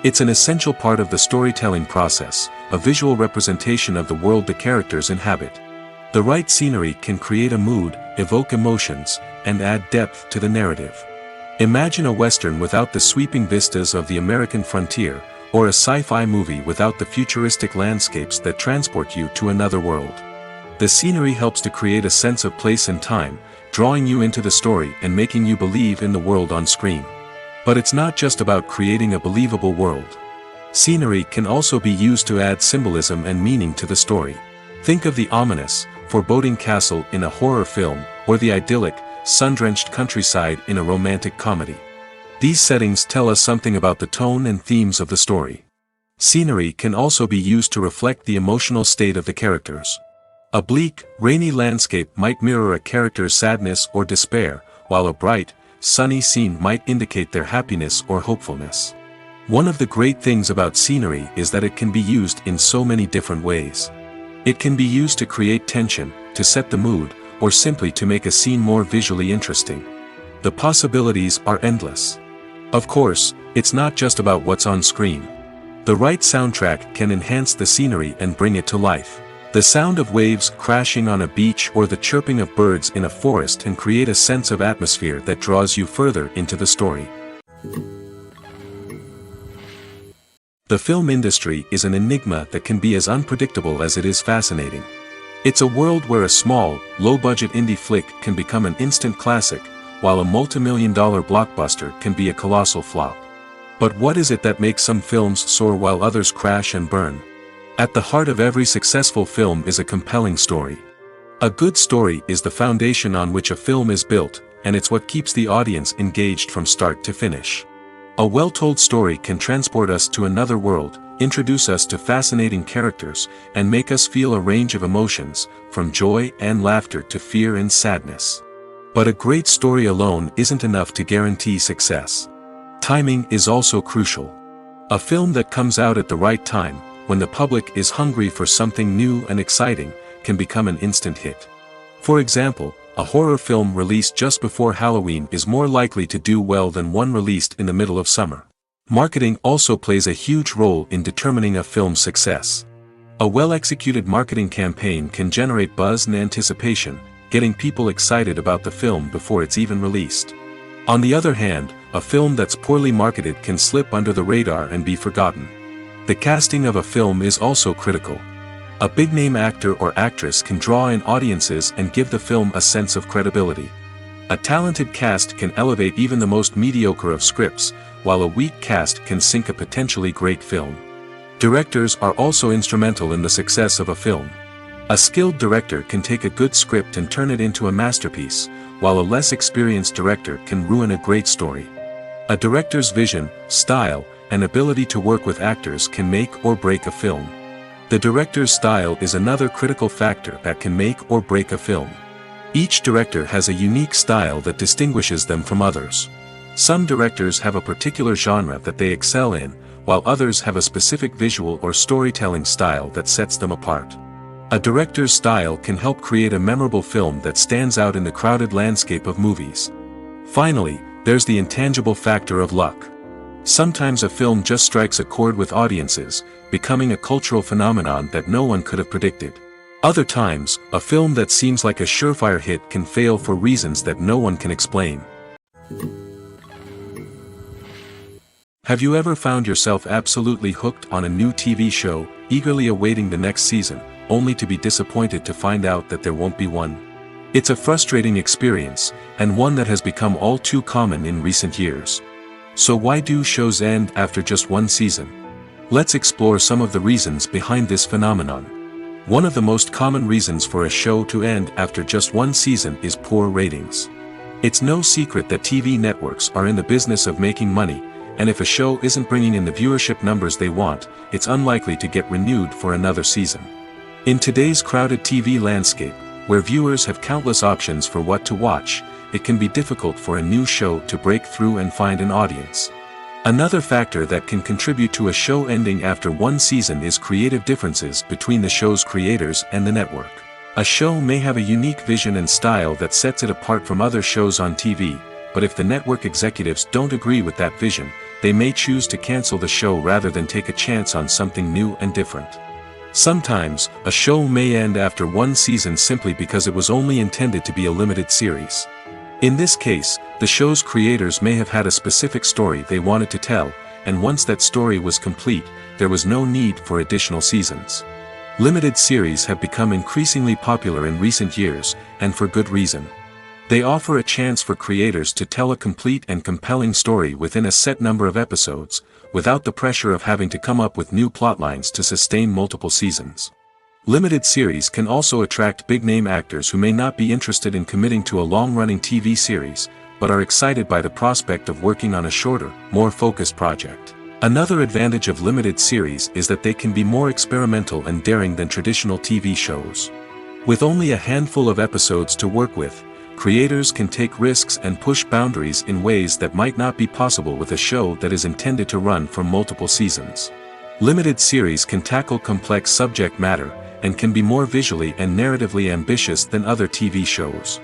It's an essential part of the storytelling process, a visual representation of the world the characters inhabit. The right scenery can create a mood, evoke emotions, and add depth to the narrative. Imagine a Western without the sweeping vistas of the American frontier, or a sci-fi movie without the futuristic landscapes that transport you to another world. The scenery helps to create a sense of place and time, drawing you into the story and making you believe in the world on screen. But it's not just about creating a believable world. Scenery can also be used to add symbolism and meaning to the story. Think of the ominous, foreboding castle in a horror film, or the idyllic, sun-drenched countryside in a romantic comedy. These settings tell us something about the tone and themes of the story. Scenery can also be used to reflect the emotional state of the characters. A bleak, rainy landscape might mirror a character's sadness or despair, while a bright, sunny scene might indicate their happiness or hopefulness. One of the great things about scenery is that it can be used in so many different ways. It can be used to create tension, to set the mood, or simply to make a scene more visually interesting. The possibilities are endless. Of course, it's not just about what's on screen. The right soundtrack can enhance the scenery and bring it to life. The sound of waves crashing on a beach or the chirping of birds in a forest can create a sense of atmosphere that draws you further into the story. The film industry is an enigma that can be as unpredictable as it is fascinating. It's a world where a small, low-budget indie flick can become an instant classic, while a multi-million-dollar blockbuster can be a colossal flop. But what is it that makes some films soar while others crash and burn? At the heart of every successful film is a compelling story. A good story is the foundation on which a film is built, and it's what keeps the audience engaged from start to finish. A well-told story can transport us to another world, introduce us to fascinating characters, and make us feel a range of emotions, from joy and laughter to fear and sadness. But a great story alone isn't enough to guarantee success. Timing is also crucial. A film that comes out at the right time, when the public is hungry for something new and exciting, can become an instant hit. For example, a horror film released just before Halloween is more likely to do well than one released in the middle of summer. Marketing also plays a huge role in determining a film's success. A well-executed marketing campaign can generate buzz and anticipation, getting people excited about the film before it's even released. On the other hand, a film that's poorly marketed can slip under the radar and be forgotten. The casting of a film is also critical. A big-name actor or actress can draw in audiences and give the film a sense of credibility. A talented cast can elevate even the most mediocre of scripts, while a weak cast can sink a potentially great film. Directors are also instrumental in the success of a film. A skilled director can take a good script and turn it into a masterpiece, while a less experienced director can ruin a great story. A director's vision, style, and ability to work with actors can make or break a film. The director's style is another critical factor that can make or break a film. Each director has a unique style that distinguishes them from others. Some directors have a particular genre that they excel in, while others have a specific visual or storytelling style that sets them apart. A director's style can help create a memorable film that stands out in the crowded landscape of movies. Finally, there's the intangible factor of luck. Sometimes a film just strikes a chord with audiences, becoming a cultural phenomenon that no one could have predicted. Other times, a film that seems like a surefire hit can fail for reasons that no one can explain. Have you ever found yourself absolutely hooked on a new TV show, eagerly awaiting the next season, only to be disappointed to find out that there won't be one? It's a frustrating experience, and one that has become all too common in recent years. So why do shows end after just one season? Let's explore some of the reasons behind this phenomenon. One of the most common reasons for a show to end after just one season is poor ratings. It's no secret that TV networks are in the business of making money, and if a show isn't bringing in the viewership numbers they want, it's unlikely to get renewed for another season. In today's crowded TV landscape, where viewers have countless options for what to watch, it can be difficult for a new show to break through and find an audience. Another factor that can contribute to a show ending after one season is creative differences between the show's creators and the network. A show may have a unique vision and style that sets it apart from other shows on TV, but if the network executives don't agree with that vision, they may choose to cancel the show rather than take a chance on something new and different. Sometimes, a show may end after one season simply because it was only intended to be a limited series. In this case, the show's creators may have had a specific story they wanted to tell, and once that story was complete, there was no need for additional seasons. Limited series have become increasingly popular in recent years, and for good reason. They offer a chance for creators to tell a complete and compelling story within a set number of episodes, without the pressure of having to come up with new plotlines to sustain multiple seasons. Limited series can also attract big-name actors who may not be interested in committing to a long-running TV series, but are excited by the prospect of working on a shorter, more focused project. Another advantage of limited series is that they can be more experimental and daring than traditional TV shows. With only a handful of episodes to work with, creators can take risks and push boundaries in ways that might not be possible with a show that is intended to run for multiple seasons. Limited series can tackle complex subject matter, and can be more visually and narratively ambitious than other TV shows.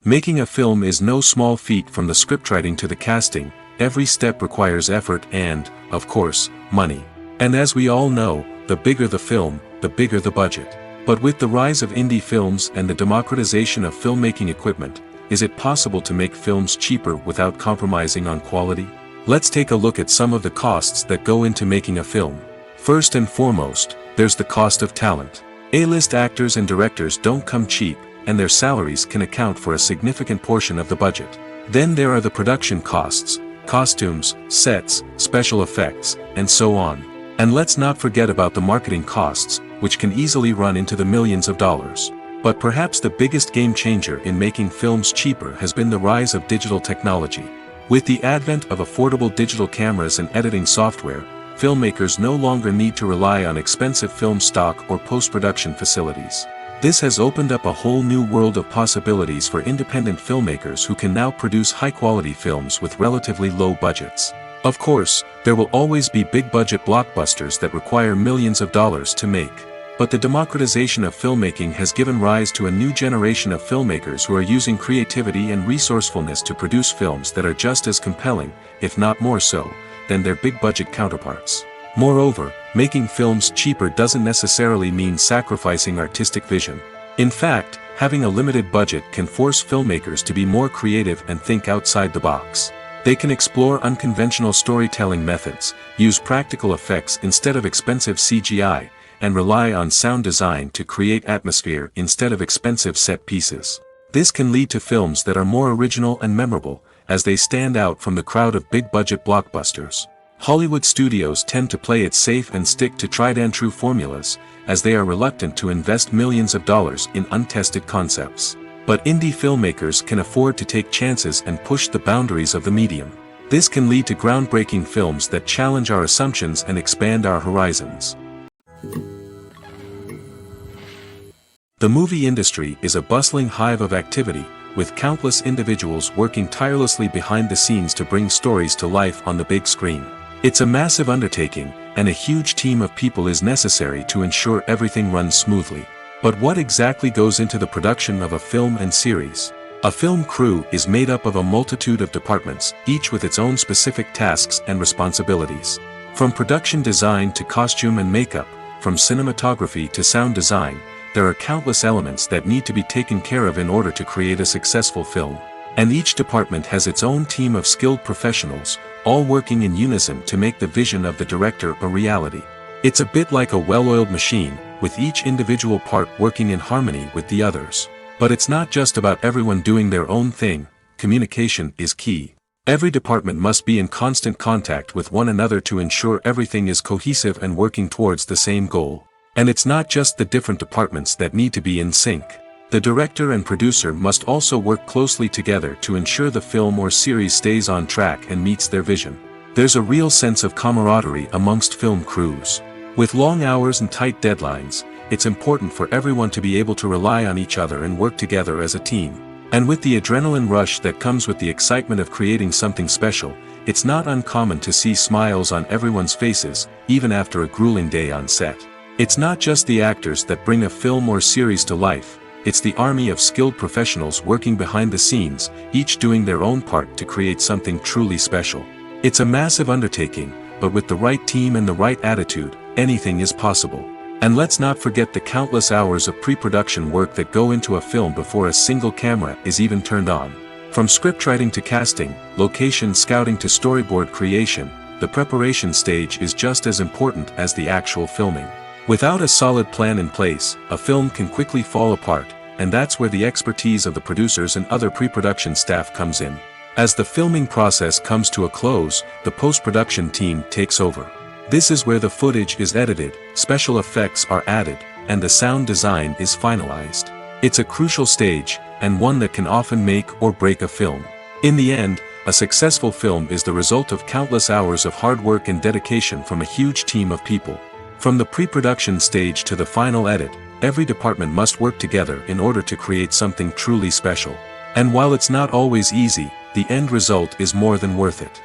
Making a film is no small feat from the scriptwriting to the casting. Every step requires effort and, of course, money. And as we all know, the bigger the film, the bigger the budget. But with the rise of indie films and the democratization of filmmaking equipment, is it possible to make films cheaper without compromising on quality? Let's take a look at some of the costs that go into making a film. First and foremost, there's the cost of talent. A-list actors and directors don't come cheap, and their salaries can account for a significant portion of the budget. Then there are the production costs, costumes, sets, special effects, and so on. And let's not forget about the marketing costs, which can easily run into the millions of dollars. But perhaps the biggest game changer in making films cheaper has been the rise of digital technology. With the advent of affordable digital cameras and editing software, filmmakers no longer need to rely on expensive film stock or post-production facilities. This has opened up a whole new world of possibilities for independent filmmakers who can now produce high-quality films with relatively low budgets. Of course, there will always be big-budget blockbusters that require millions of dollars to make. But the democratization of filmmaking has given rise to a new generation of filmmakers who are using creativity and resourcefulness to produce films that are just as compelling, if not more so, than their big-budget counterparts. Moreover, making films cheaper doesn't necessarily mean sacrificing artistic vision. In fact, having a limited budget can force filmmakers to be more creative and think outside the box. They can explore unconventional storytelling methods, use practical effects instead of expensive CGI, and rely on sound design to create atmosphere instead of expensive set pieces. This can lead to films that are more original and memorable, as they stand out from the crowd of big-budget blockbusters. Hollywood studios tend to play it safe and stick to tried-and-true formulas, as they are reluctant to invest millions of dollars in untested concepts. But indie filmmakers can afford to take chances and push the boundaries of the medium. This can lead to groundbreaking films that challenge our assumptions and expand our horizons. The movie industry is a bustling hive of activity, with countless individuals working tirelessly behind the scenes to bring stories to life on the big screen. It's a massive undertaking, and a huge team of people is necessary to ensure everything runs smoothly. But what exactly goes into the production of a film and series? A film crew is made up of a multitude of departments, each with its own specific tasks and responsibilities. From production design to costume and makeup, from cinematography to sound design, there are countless elements that need to be taken care of in order to create a successful film. And each department has its own team of skilled professionals, all working in unison to make the vision of the director a reality. It's a bit like a well-oiled machine, with each individual part working in harmony with the others. But it's not just about everyone doing their own thing. communication is key. Every department must be in constant contact with one another to ensure everything is cohesive and working towards the same goal. And it's not just the different departments that need to be in sync. The director and producer must also work closely together to ensure the film or series stays on track and meets their vision. There's a real sense of camaraderie amongst film crews. With long hours and tight deadlines, it's important for everyone to be able to rely on each other and work together as a team. And with the adrenaline rush that comes with the excitement of creating something special, it's not uncommon to see smiles on everyone's faces, even after a grueling day on set. It's not just the actors that bring a film or series to life, it's the army of skilled professionals working behind the scenes, each doing their own part to create something truly special. It's a massive undertaking, but with the right team and the right attitude, anything is possible. And let's not forget the countless hours of pre-production work that go into a film before a single camera is even turned on. From scriptwriting to casting, location scouting to storyboard creation, the preparation stage is just as important as the actual filming. Without a solid plan in place, a film can quickly fall apart, and that's where the expertise of the producers and other pre-production staff comes in. As the filming process comes to a close, the post-production team takes over. This is where the footage is edited, special effects are added, and the sound design is finalized. It's a crucial stage, and one that can often make or break a film. In the end, a successful film is the result of countless hours of hard work and dedication from a huge team of people. From the pre-production stage to the final edit, every department must work together in order to create something truly special. And while it's not always easy, the end result is more than worth it.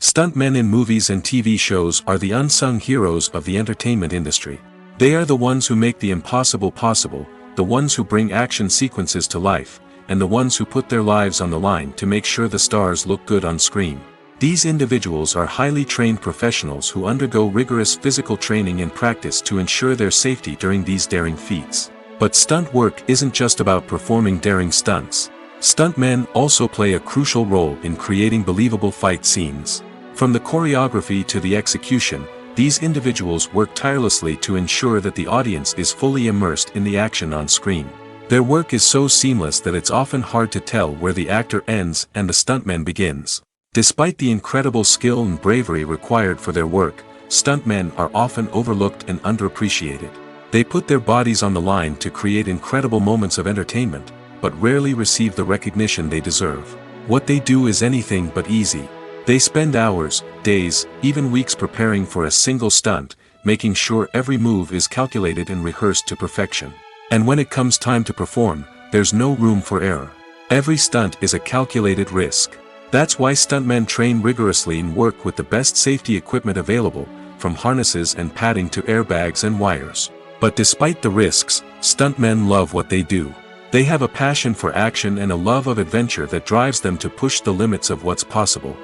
Stuntmen in movies and TV shows are the unsung heroes of the entertainment industry. They are the ones who make the impossible possible, the ones who bring action sequences to life, and the ones who put their lives on the line to make sure the stars look good on screen. These individuals are highly trained professionals who undergo rigorous physical training and practice to ensure their safety during these daring feats. But stunt work isn't just about performing daring stunts. Stuntmen also play a crucial role in creating believable fight scenes. From the choreography to the execution, these individuals work tirelessly to ensure that the audience is fully immersed in the action on screen. Their work is so seamless that it's often hard to tell where the actor ends and the stuntman begins. Despite the incredible skill and bravery required for their work, stuntmen are often overlooked and underappreciated. They put their bodies on the line to create incredible moments of entertainment, but rarely receive the recognition they deserve. What they do is anything but easy. They spend hours, days, even weeks preparing for a single stunt, making sure every move is calculated and rehearsed to perfection. And when it comes time to perform, there's no room for error. Every stunt is a calculated risk. That's why stuntmen train rigorously and work with the best safety equipment available, from harnesses and padding to airbags and wires. But despite the risks, stuntmen love what they do. They have a passion for action and a love of adventure that drives them to push the limits of what's possible.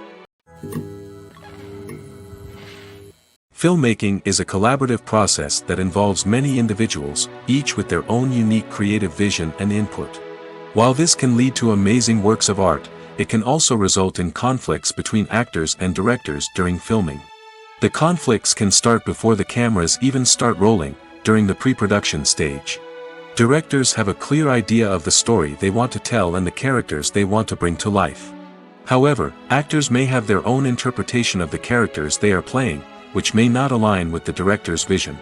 Filmmaking is a collaborative process that involves many individuals, each with their own unique creative vision and input. While this can lead to amazing works of art, it can also result in conflicts between actors and directors during filming. The conflicts can start before the cameras even start rolling, during the pre-production stage. Directors have a clear idea of the story they want to tell and the characters they want to bring to life. However, actors may have their own interpretation of the characters they are playing, which may not align with the director's vision.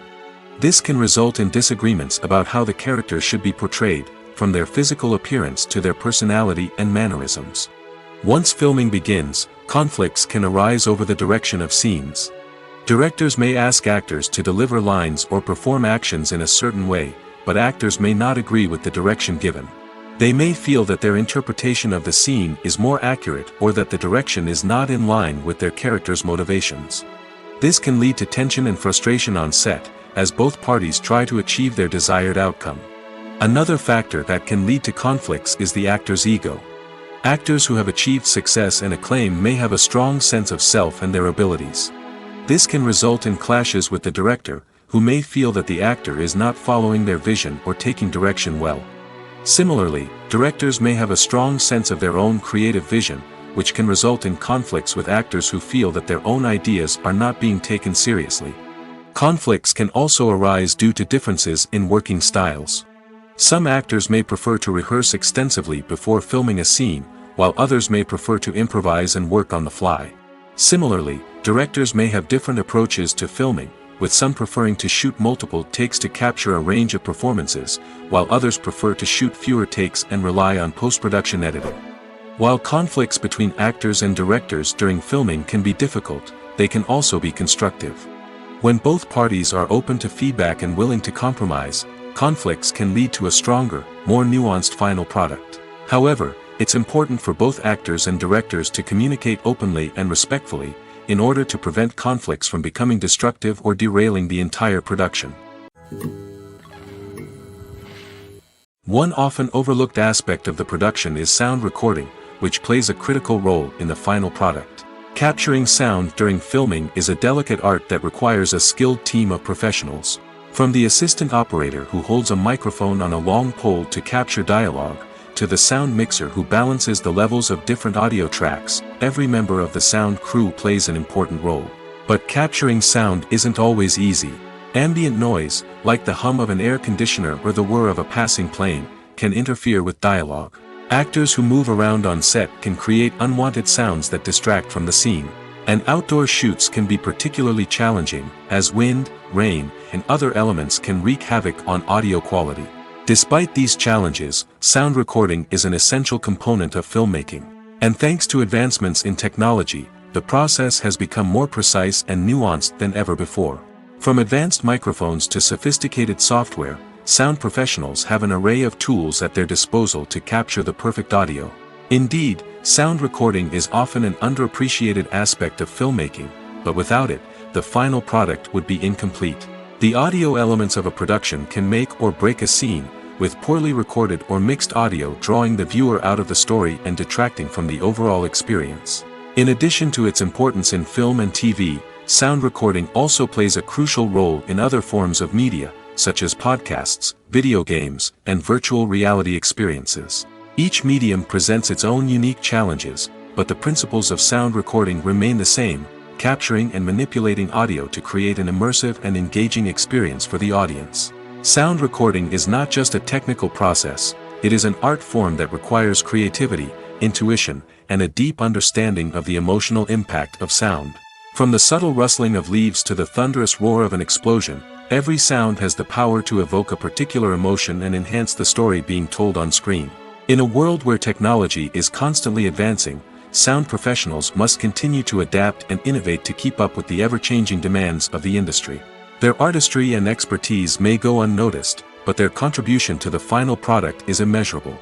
This can result in disagreements about how the characters should be portrayed, from their physical appearance to their personality and mannerisms. Once filming begins, conflicts can arise over the direction of scenes. Directors may ask actors to deliver lines or perform actions in a certain way, but actors may not agree with the direction given. They may feel that their interpretation of the scene is more accurate or that the direction is not in line with their character's motivations. This can lead to tension and frustration on set, as both parties try to achieve their desired outcome. Another factor that can lead to conflicts is the actor's ego. Actors who have achieved success and acclaim may have a strong sense of self and their abilities. This can result in clashes with the director, who may feel that the actor is not following their vision or taking direction well. Similarly, directors may have a strong sense of their own creative vision, which can result in conflicts with actors who feel that their own ideas are not being taken seriously. Conflicts can also arise due to differences in working styles. Some actors may prefer to rehearse extensively before filming a scene, while others may prefer to improvise and work on the fly. Similarly, directors may have different approaches to filming, with some preferring to shoot multiple takes to capture a range of performances, while others prefer to shoot fewer takes and rely on post-production editing. While conflicts between actors and directors during filming can be difficult, they can also be constructive. When both parties are open to feedback and willing to compromise, conflicts can lead to a stronger, more nuanced final product. However, it's important for both actors and directors to communicate openly and respectfully, in order to prevent conflicts from becoming destructive or derailing the entire production. One often overlooked aspect of the production is sound recording, which plays a critical role in the final product. Capturing sound during filming is a delicate art that requires a skilled team of professionals. From the assistant operator who holds a microphone on a long pole to capture dialogue, to the sound mixer who balances the levels of different audio tracks, every member of the sound crew plays an important role. But capturing sound isn't always easy. Ambient noise, like the hum of an air conditioner or the whir of a passing plane, can interfere with dialogue. Actors who move around on set can create unwanted sounds that distract from the scene. And outdoor shoots can be particularly challenging, as wind, rain, and other elements can wreak havoc on audio quality. Despite these challenges, sound recording is an essential component of filmmaking. And thanks to advancements in technology, the process has become more precise and nuanced than ever before. From advanced microphones to sophisticated software, sound professionals have an array of tools at their disposal to capture the perfect audio. Indeed, sound recording is often an underappreciated aspect of filmmaking, but without it, the final product would be incomplete. The audio elements of a production can make or break a scene, with poorly recorded or mixed audio drawing the viewer out of the story and detracting from the overall experience. In addition to its importance in film and TV, sound recording also plays a crucial role in other forms of media, such as podcasts, video games, and virtual reality experiences. Each medium presents its own unique challenges, but the principles of sound recording remain the same, capturing and manipulating audio to create an immersive and engaging experience for the audience. Sound recording is not just a technical process, it is an art form that requires creativity, intuition, and a deep understanding of the emotional impact of sound. From the subtle rustling of leaves to the thunderous roar of an explosion, every sound has the power to evoke a particular emotion and enhance the story being told on screen. In a world where technology is constantly advancing, sound professionals must continue to adapt and innovate to keep up with the ever-changing demands of the industry. Their artistry and expertise may go unnoticed, but their contribution to the final product is immeasurable.